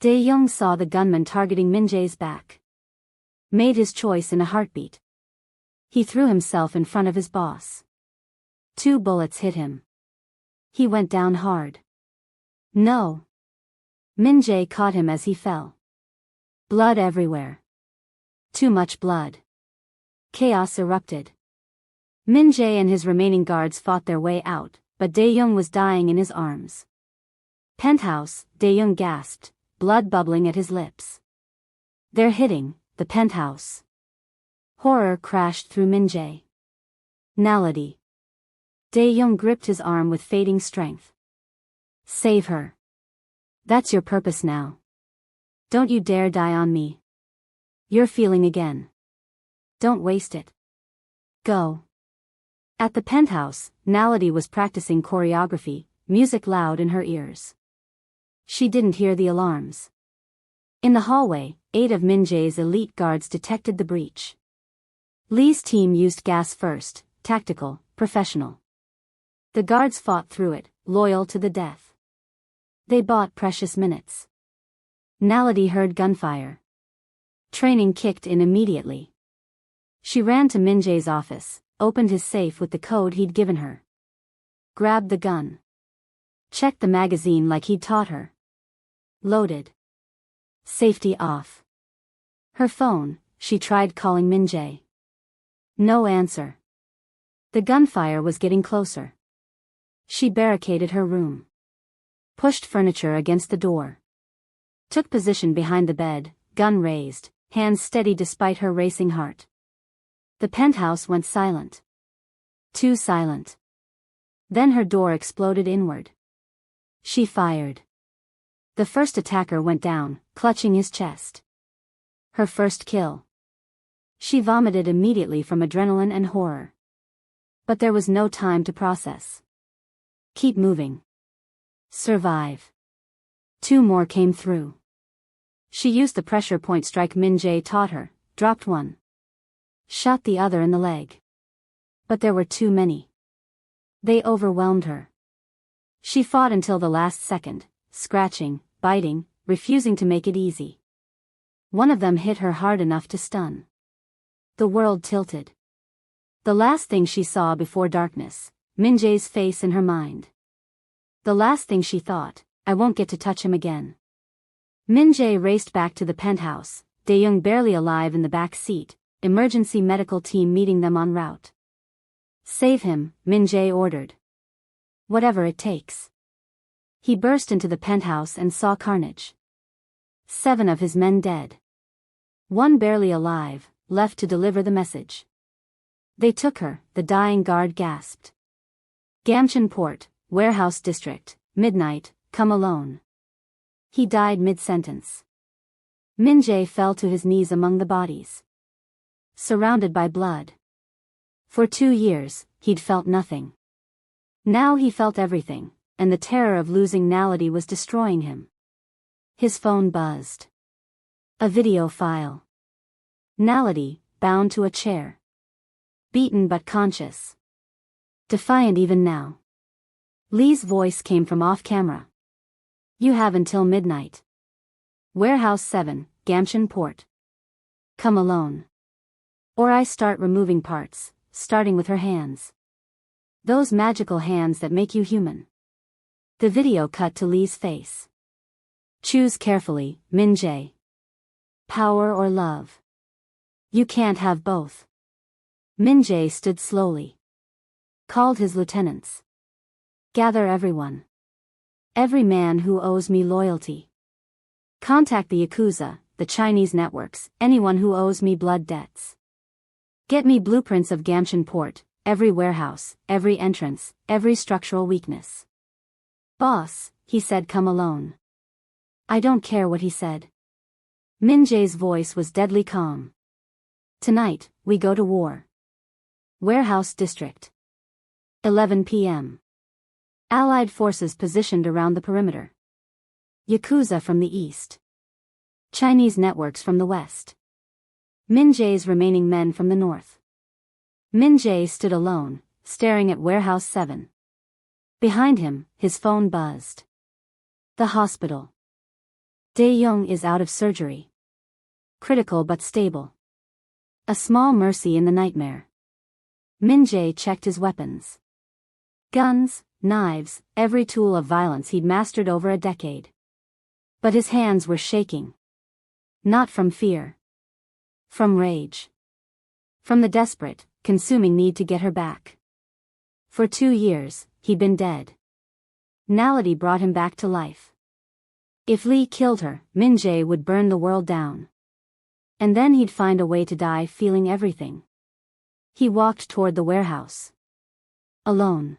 Dae-young saw the gunman targeting Min-jae's back. Made his choice in a heartbeat. He threw himself in front of his boss. 2 bullets hit him. He went down hard. No. Min-jae caught him as he fell. Blood everywhere. Too much blood. Chaos erupted. Min-jae and his remaining guards fought their way out, but Dae-young was dying in his arms. Penthouse, Dae-young gasped, blood bubbling at his lips. They're hitting the penthouse. Horror crashed through Min-jae. Naledi. Dae-young gripped his arm with fading strength. Save her. That's your purpose now. Don't you dare die on me. You're feeling again. Don't waste it. Go. At the penthouse, Naledi was practicing choreography, music loud in her ears. She didn't hear the alarms. In the hallway, 8 of Min-jae's elite guards detected the breach. Lee's team used gas first, tactical, professional. The guards fought through it, loyal to the death. They bought precious minutes. Naledi heard gunfire. Training kicked in immediately. She ran to Min-jae's office, opened his safe with the code he'd given her. Grabbed the gun. Checked the magazine like he'd taught her. Loaded. Safety off. Her phone, she tried calling Min-jae. No answer. The gunfire was getting closer. She barricaded her room. Pushed furniture against the door. Took position behind the bed, gun raised, hands steady despite her racing heart. The penthouse went silent. Too silent. Then her door exploded inward. She fired. The first attacker went down, clutching his chest. Her first kill. She vomited immediately from adrenaline and horror. But there was no time to process. Keep moving. Survive. 2 more came through. She used the pressure point strike Min-jae taught her, dropped one. Shot the other in the leg. But there were too many. They overwhelmed her. She fought until the last second, scratching, biting, refusing to make it easy. One of them hit her hard enough to stun. The world tilted. The last thing she saw before darkness, Min-jae's face in her mind. The last thing she thought, I won't get to touch him again. Min-jae raced back to the penthouse, Dae-young barely alive in the back seat, emergency medical team meeting them en route. Save him, Min-jae ordered. Whatever it takes. He burst into the penthouse and saw carnage. 7 of his men dead. 1 barely alive, left to deliver the message. They took her, the dying guard gasped. Gamcheon Port, Warehouse District, midnight, come alone. He died mid-sentence. Min-jae fell to his knees among the bodies. Surrounded by blood. For 2 years, he'd felt nothing. Now he felt everything, and the terror of losing Naledi was destroying him. His phone buzzed. A video file. Naledi, bound to a chair. Beaten but conscious. Defiant even now. Lee's voice came from off-camera. You have until midnight. Warehouse 7, Gamcheon Port. Come alone. Or I start removing parts, starting with her hands. Those magical hands that make you human. The video cut to Lee's face. Choose carefully, Min-jae. Power or love. You can't have both. Min-jae stood slowly. Called his lieutenants. Gather everyone. Every man who owes me loyalty. Contact the Yakuza, the Chinese networks, anyone who owes me blood debts. Get me blueprints of Gamcheon Port, every warehouse, every entrance, every structural weakness. Boss, he said, come alone. I don't care what he said. Min-jae's voice was deadly calm. Tonight, we go to war. Warehouse District. 11 p.m. Allied forces positioned around the perimeter. Yakuza from the east. Chinese networks from the west. Min Jae's remaining men from the north. Min Jae stood alone, staring at Warehouse 7. Behind him, his phone buzzed. The hospital. Dae-young is out of surgery. Critical but stable. A small mercy in the nightmare. Min Jae checked his weapons. Guns, knives, every tool of violence he'd mastered over a decade. But his hands were shaking. Not from fear. From rage. From the desperate, consuming need to get her back. For 2 years, he'd been dead. Nality brought him back to life. If Lee killed her, Min Jae would burn the world down. And then he'd find a way to die feeling everything. He walked toward the warehouse. Alone.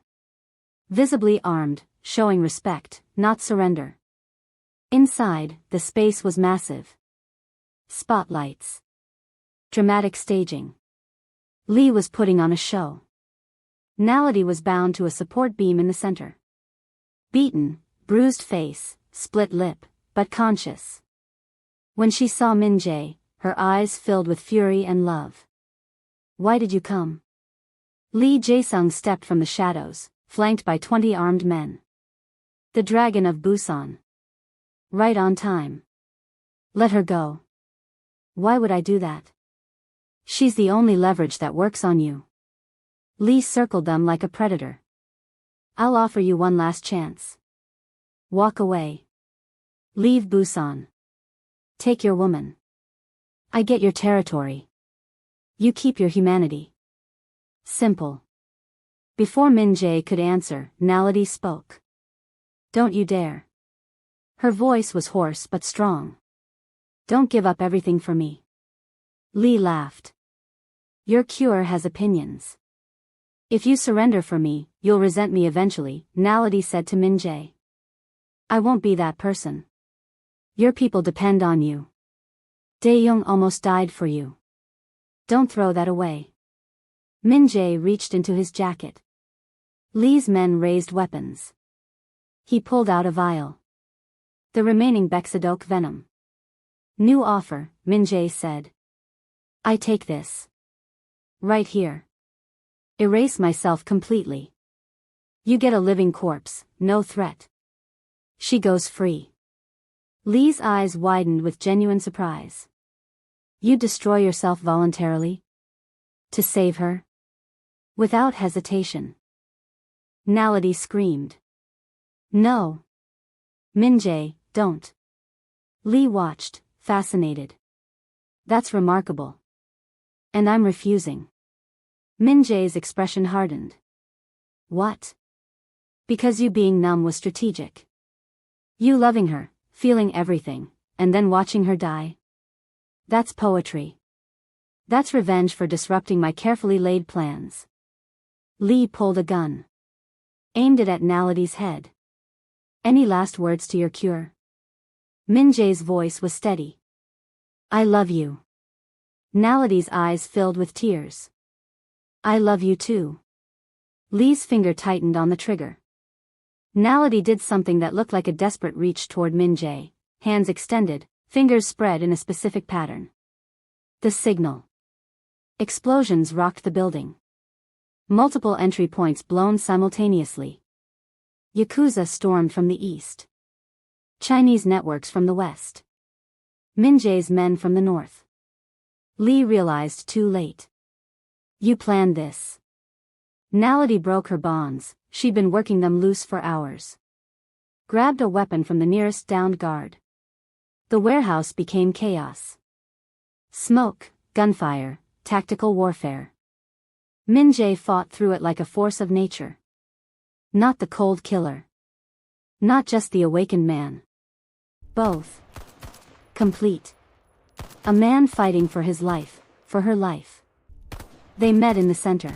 Visibly armed, showing respect, not surrender. Inside, the space was massive. Spotlights. Dramatic staging. Lee was putting on a show. Nality was bound to a support beam in the center. Beaten, bruised face, split lip, but conscious. When she saw Min Jae, her eyes filled with fury and love. Why did you come? Lee Jae-sung stepped from the shadows, flanked by 20 armed men. The Dragon of Busan. Right on time. Let her go. Why would I do that? She's the only leverage that works on you. Lee circled them like a predator. I'll offer you one last chance. Walk away. Leave Busan. Take your woman. I get your territory. You keep your humanity. Simple. Before Min Jae could answer, Nality spoke. Don't you dare. Her voice was hoarse but strong. Don't give up everything for me. Lee laughed. Your cure has opinions. If you surrender for me, you'll resent me eventually, Nality said to Min Jae. I won't be that person. Your people depend on you. Dae-young almost died for you. Don't throw that away. Min Jae reached into his jacket. Lee's men raised weapons. He pulled out a vial. The remaining Bexadoke venom. New offer, Min Jae said. I take this. Right here. Erase myself completely. You get a living corpse, no threat. She goes free. Lee's eyes widened with genuine surprise. You destroy yourself voluntarily? To save her? Without hesitation. Nality screamed. No. Min Jae, don't. Lee watched, fascinated. That's remarkable. And I'm refusing. Min Jae's expression hardened. What? Because you being numb was strategic. You loving her, feeling everything, and then watching her die? That's poetry. That's revenge for disrupting my carefully laid plans. Lee pulled a gun. Aimed it at Nality's head. Any last words to your cure? Min Jae's voice was steady. I love you. Nality's eyes filled with tears. I love you too. Lee's finger tightened on the trigger. Nality did something that looked like a desperate reach toward Min Jae, hands extended, fingers spread in a specific pattern. The signal. Explosions rocked the building. Multiple entry points blown simultaneously. Yakuza stormed from the east. Chinese networks from the west. Min Jae's men from the north. Lee realized too late. You planned this. Nality broke her bonds, she'd been working them loose for hours. Grabbed a weapon from the nearest downed guard. The warehouse became chaos. Smoke, gunfire, tactical warfare. Min Jae fought through it like a force of nature. Not the cold killer. Not just the awakened man. Both. Complete. A man fighting for his life, for her life. They met in the center.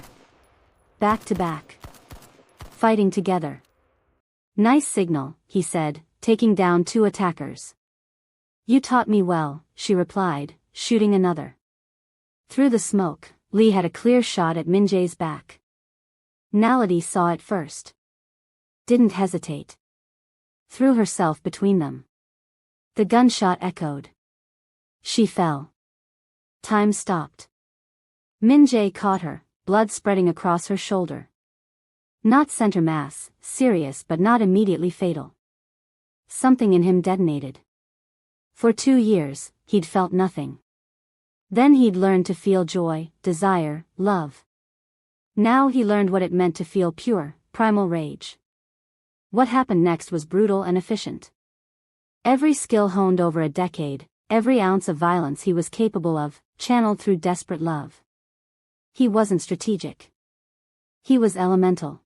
Back to back. Fighting together. Nice signal, he said, taking down 2 attackers. You taught me well, she replied, shooting another. Through the smoke, Lee had a clear shot at Min Jae's back. Nality saw it first. Didn't hesitate. Threw herself between them. The gunshot echoed. She fell. Time stopped. Min-jae caught her, blood spreading across her shoulder. Not center mass, serious but not immediately fatal. Something in him detonated. For 2 years, he'd felt nothing. Then he'd learned to feel joy, desire, love. Now he learned what it meant to feel pure, primal rage. What happened next was brutal and efficient. Every skill honed over a decade, every ounce of violence he was capable of, channeled through desperate love. He wasn't strategic. He was elemental.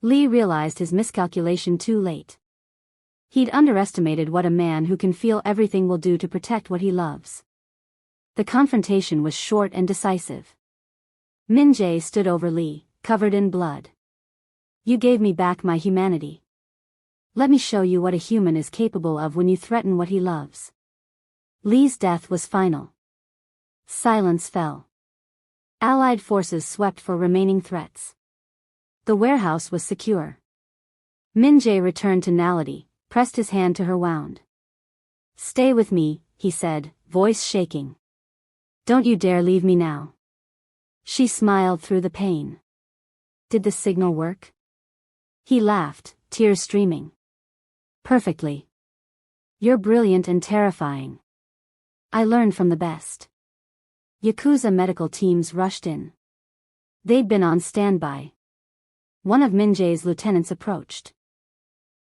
Lee realized his miscalculation too late. He'd underestimated what a man who can feel everything will do to protect what he loves. The confrontation was short and decisive. Min-jae stood over Lee, covered in blood. You gave me back my humanity. Let me show you what a human is capable of when you threaten what he loves. Lee's death was final. Silence fell. Allied forces swept for remaining threats. The warehouse was secure. Min-jae returned to Naledi, pressed his hand to her wound. Stay with me, he said, voice shaking. Don't you dare leave me now. She smiled through the pain. Did the signal work? He laughed, tears streaming. Perfectly. You're brilliant and terrifying. I learned from the best. Yakuza medical teams rushed in. They'd been on standby. One of Min-jae's lieutenants approached.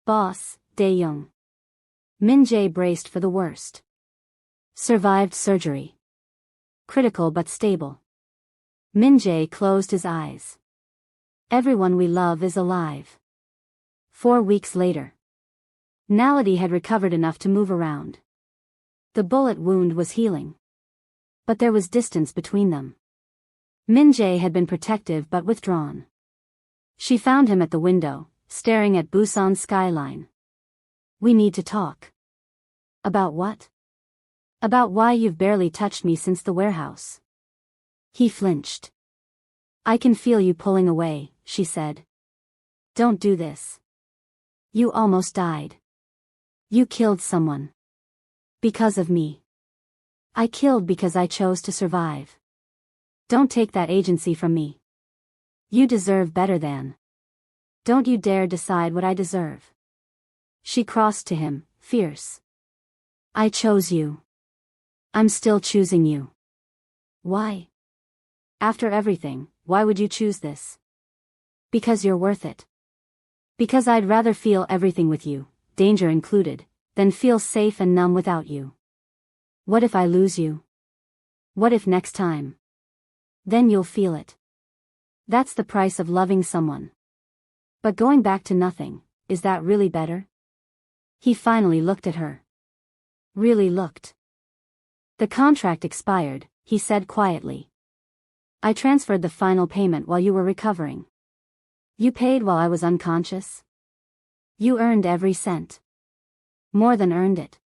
Boss, Dae-young. Min-jae braced for the worst. Survived surgery. Critical but stable. Min-jae closed his eyes. Everyone we love is alive. 4 weeks later. Naledi had recovered enough to move around. The bullet wound was healing. But there was distance between them. Min-jae had been protective but withdrawn. She found him at the window, staring at Busan's skyline. We need to talk. About what? About why you've barely touched me since the warehouse. He flinched. I can feel you pulling away, she said. Don't do this. You almost died. You killed someone. Because of me. I killed because I chose to survive. Don't take that agency from me. You deserve better than. Don't you dare decide what I deserve. She crossed to him, fierce. I chose you. I'm still choosing you. Why? After everything, why would you choose this? Because you're worth it. Because I'd rather feel everything with you, danger included, than feel safe and numb without you. What if I lose you? What if next time? Then you'll feel it. That's the price of loving someone. But going back to nothing, is that really better? He finally looked at her. Really looked. The contract expired, he said quietly. I transferred the final payment while you were recovering. You paid while I was unconscious? You earned every cent. More than earned it.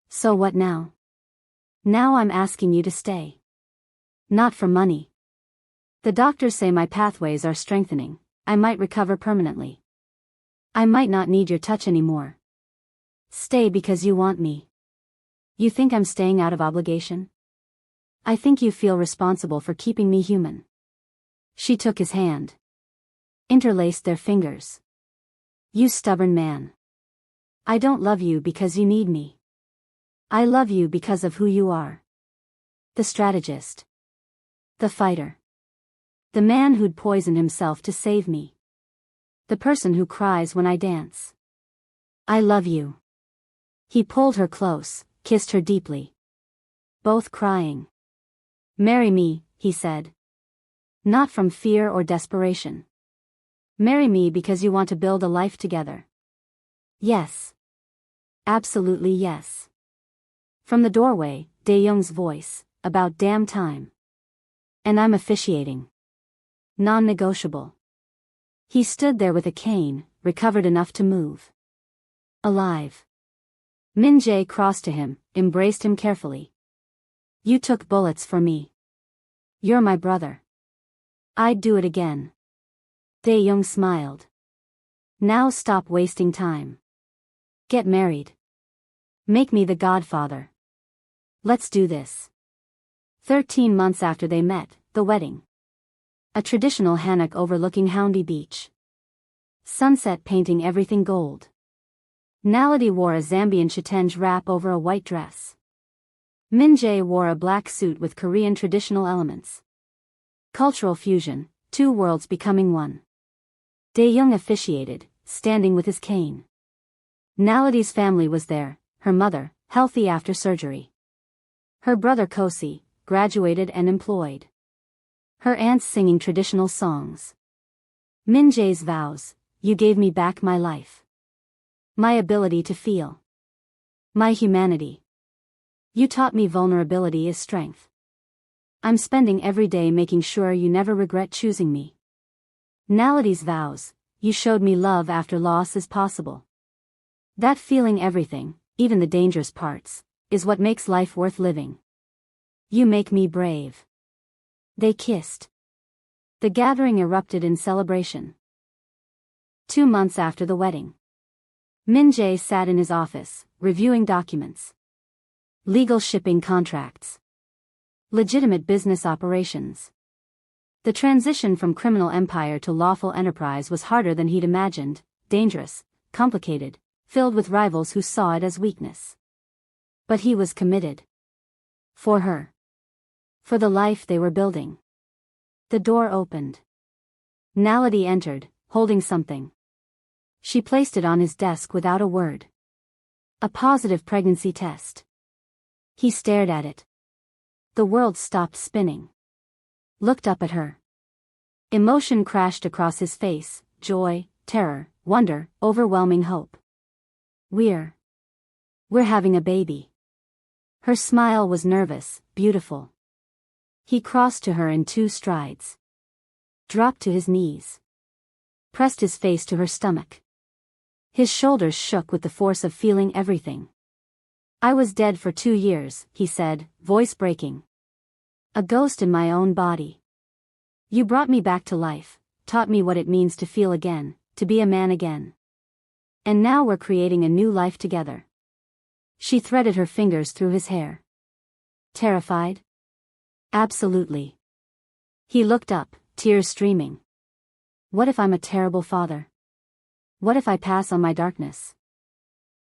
So what now? Now I'm asking you to stay. Not for money. The doctors say my pathways are strengthening, I might recover permanently. I might not need your touch anymore. Stay because you want me. You think I'm staying out of obligation? I think you feel responsible for keeping me human. She took his hand. Interlaced their fingers. You stubborn man. I don't love you because you need me. I love you because of who you are. The strategist. The fighter. The man who'd poison himself to save me. The person who cries when I dance. I love you. He pulled her close, kissed her deeply. Both crying. Marry me, he said. Not from fear or desperation. Marry me because you want to build a life together. Yes. Absolutely yes. From the doorway, Dae-young's voice, about damn time. And I'm officiating. Non-negotiable. He stood there with a cane, recovered enough to move. Alive. Min-jae crossed to him, embraced him carefully. You took bullets for me. You're my brother. I'd do it again. Dae-young smiled. Now stop wasting time. Get married. Make me the godfather. Let's do this. 13 months after they met, the wedding. A traditional hannock overlooking Houndy Beach. Sunset painting everything gold. Naledi wore a Zambian chitenge wrap over a white dress. Min-jae wore a black suit with Korean traditional elements. Cultural fusion, two worlds becoming one. Dae-young officiated, standing with his cane. Naledi's family was there, her mother, healthy after surgery. Her brother Kosi, graduated and employed. Her aunts singing traditional songs. Min-jae's vows, you gave me back my life. My ability to feel. My humanity. You taught me vulnerability is strength. I'm spending every day making sure you never regret choosing me. Naledi's vows, you showed me love after loss is possible. That feeling everything, even the dangerous parts, is what makes life worth living. You make me brave. They kissed. The gathering erupted in celebration. 2 months after the wedding. Min-jae sat in his office, reviewing documents. Legal shipping contracts. Legitimate business operations. The transition from criminal empire to lawful enterprise was harder than he'd imagined, dangerous, complicated, filled with rivals who saw it as weakness. But he was committed. For her. For the life they were building. The door opened. Naledi entered, holding something. She placed it on his desk without a word. A positive pregnancy test. He stared at it. The world stopped spinning. Looked up at her. Emotion crashed across his face, joy, terror, wonder, overwhelming hope. We're having a baby. Her smile was nervous, beautiful. He crossed to her in 2 strides. Dropped to his knees. Pressed his face to her stomach. His shoulders shook with the force of feeling everything. I was dead for 2 years, he said, voice breaking. A ghost in my own body. You brought me back to life, taught me what it means to feel again, to be a man again. And now we're creating a new life together. She threaded her fingers through his hair. Terrified? Absolutely. He looked up, tears streaming. What if I'm a terrible father? What if I pass on my darkness?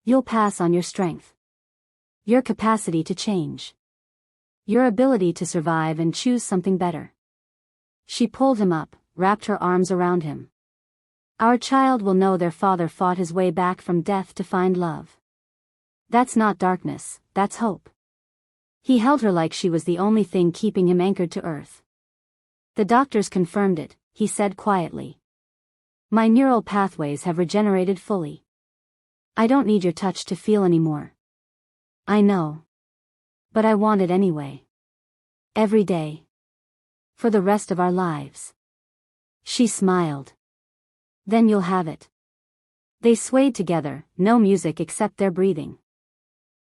You'll pass on your strength. Your capacity to change. Your ability to survive and choose something better. She pulled him up, wrapped her arms around him. Our child will know their father fought his way back from death to find love. That's not darkness, that's hope. He held her like she was the only thing keeping him anchored to earth. The doctors confirmed it, he said quietly. My neural pathways have regenerated fully. I don't need your touch to feel anymore. I know. But I want it anyway. Every day. For the rest of our lives. She smiled. Then you'll have it. They swayed together, no music except their breathing.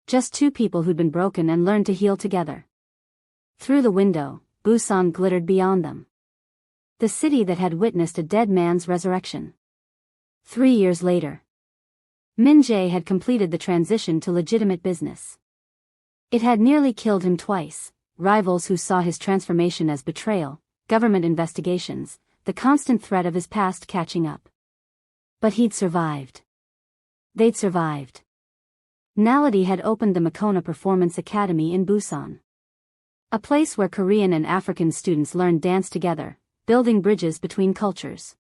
Just 2 people who'd been broken and learned to heal together. Through the window, Busan glittered beyond them. The city that had witnessed a dead man's resurrection. 3 years later. Min-jae had completed the transition to legitimate business. It had nearly killed him twice, rivals who saw his transformation as betrayal, government investigations, the constant threat of his past catching up. But he'd survived. They'd survived. Naledi had opened the Makona Performance Academy in Busan. A place where Korean and African students learned dance together, building bridges between cultures.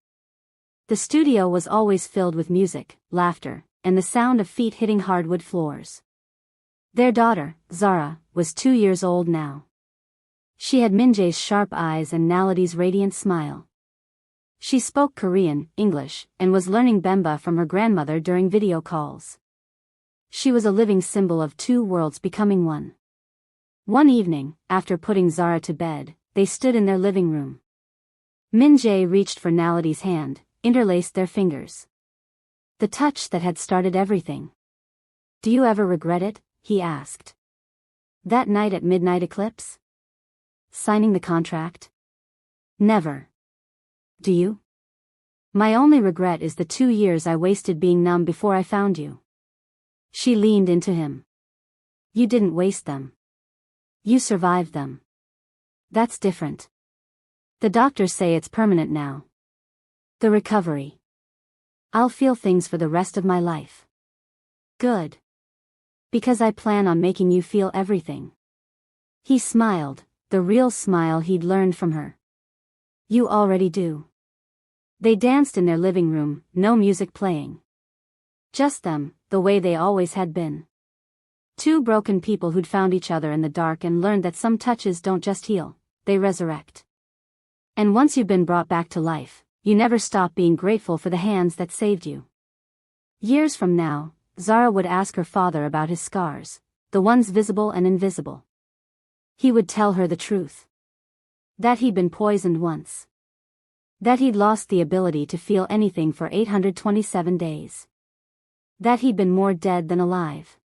The studio was always filled with music, laughter, and the sound of feet hitting hardwood floors. Their daughter, Zara, was 2 years old now. She had Min-jae's sharp eyes and Naledi's radiant smile. She spoke Korean, English, and was learning Bemba from her grandmother during video calls. She was a living symbol of 2 worlds becoming one. One evening, after putting Zara to bed, they stood in their living room. Min-jae reached for Naledi's hand, interlaced their fingers. The touch that had started everything. Do you ever regret it? He asked. That night at midnight eclipse? Signing the contract? Never. Do you? My only regret is the 2 years I wasted being numb before I found you. She leaned into him. You didn't waste them. You survived them. That's different. The doctors say it's permanent now. The recovery. I'll feel things for the rest of my life. Good. Because I plan on making you feel everything. He smiled, the real smile he'd learned from her. You already do. They danced in their living room, no music playing. Just them, the way they always had been. Two broken people who'd found each other in the dark and learned that some touches don't just heal, they resurrect. And once you've been brought back to life, you never stop being grateful for the hands that saved you. Years from now, Zara would ask her father about his scars, the ones visible and invisible. He would tell her the truth. That he'd been poisoned once. That he'd lost the ability to feel anything for 827 days. That he'd been more dead than alive.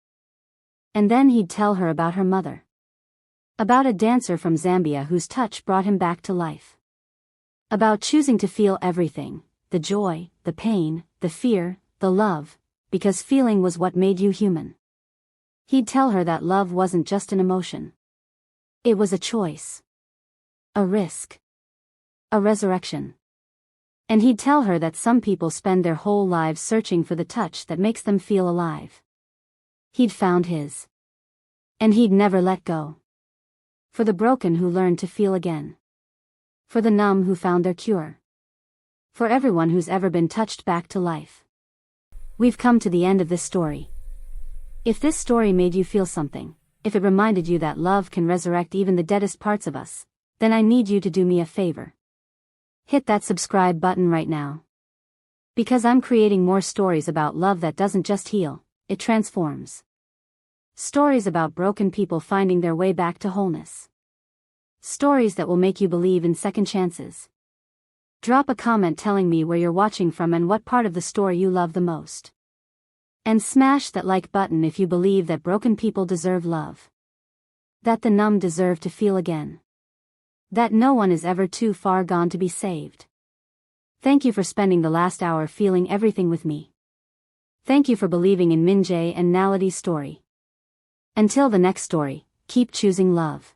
And then he'd tell her about her mother. About a dancer from Zambia whose touch brought him back to life. About choosing to feel everything, the joy, the pain, the fear, the love, because feeling was what made you human. He'd tell her that love wasn't just an emotion. It was a choice. A risk. A resurrection. And he'd tell her that some people spend their whole lives searching for the touch that makes them feel alive. He'd found his. And he'd never let go. For the broken who learned to feel again. For the numb who found their cure. For everyone who's ever been touched back to life. We've come to the end of this story. If this story made you feel something, if it reminded you that love can resurrect even the deadest parts of us, then I need you to do me a favor. Hit that subscribe button right now. Because I'm creating more stories about love that doesn't just heal, it transforms. Stories about broken people finding their way back to wholeness. Stories that will make you believe in second chances. Drop a comment telling me where you're watching from and what part of the story you love the most. And smash that like button if you believe that broken people deserve love. That the numb deserve to feel again. That no one is ever too far gone to be saved. Thank you for spending the last hour feeling everything with me. Thank you for believing in Minjae and Naladi's story. Until the next story, keep choosing love.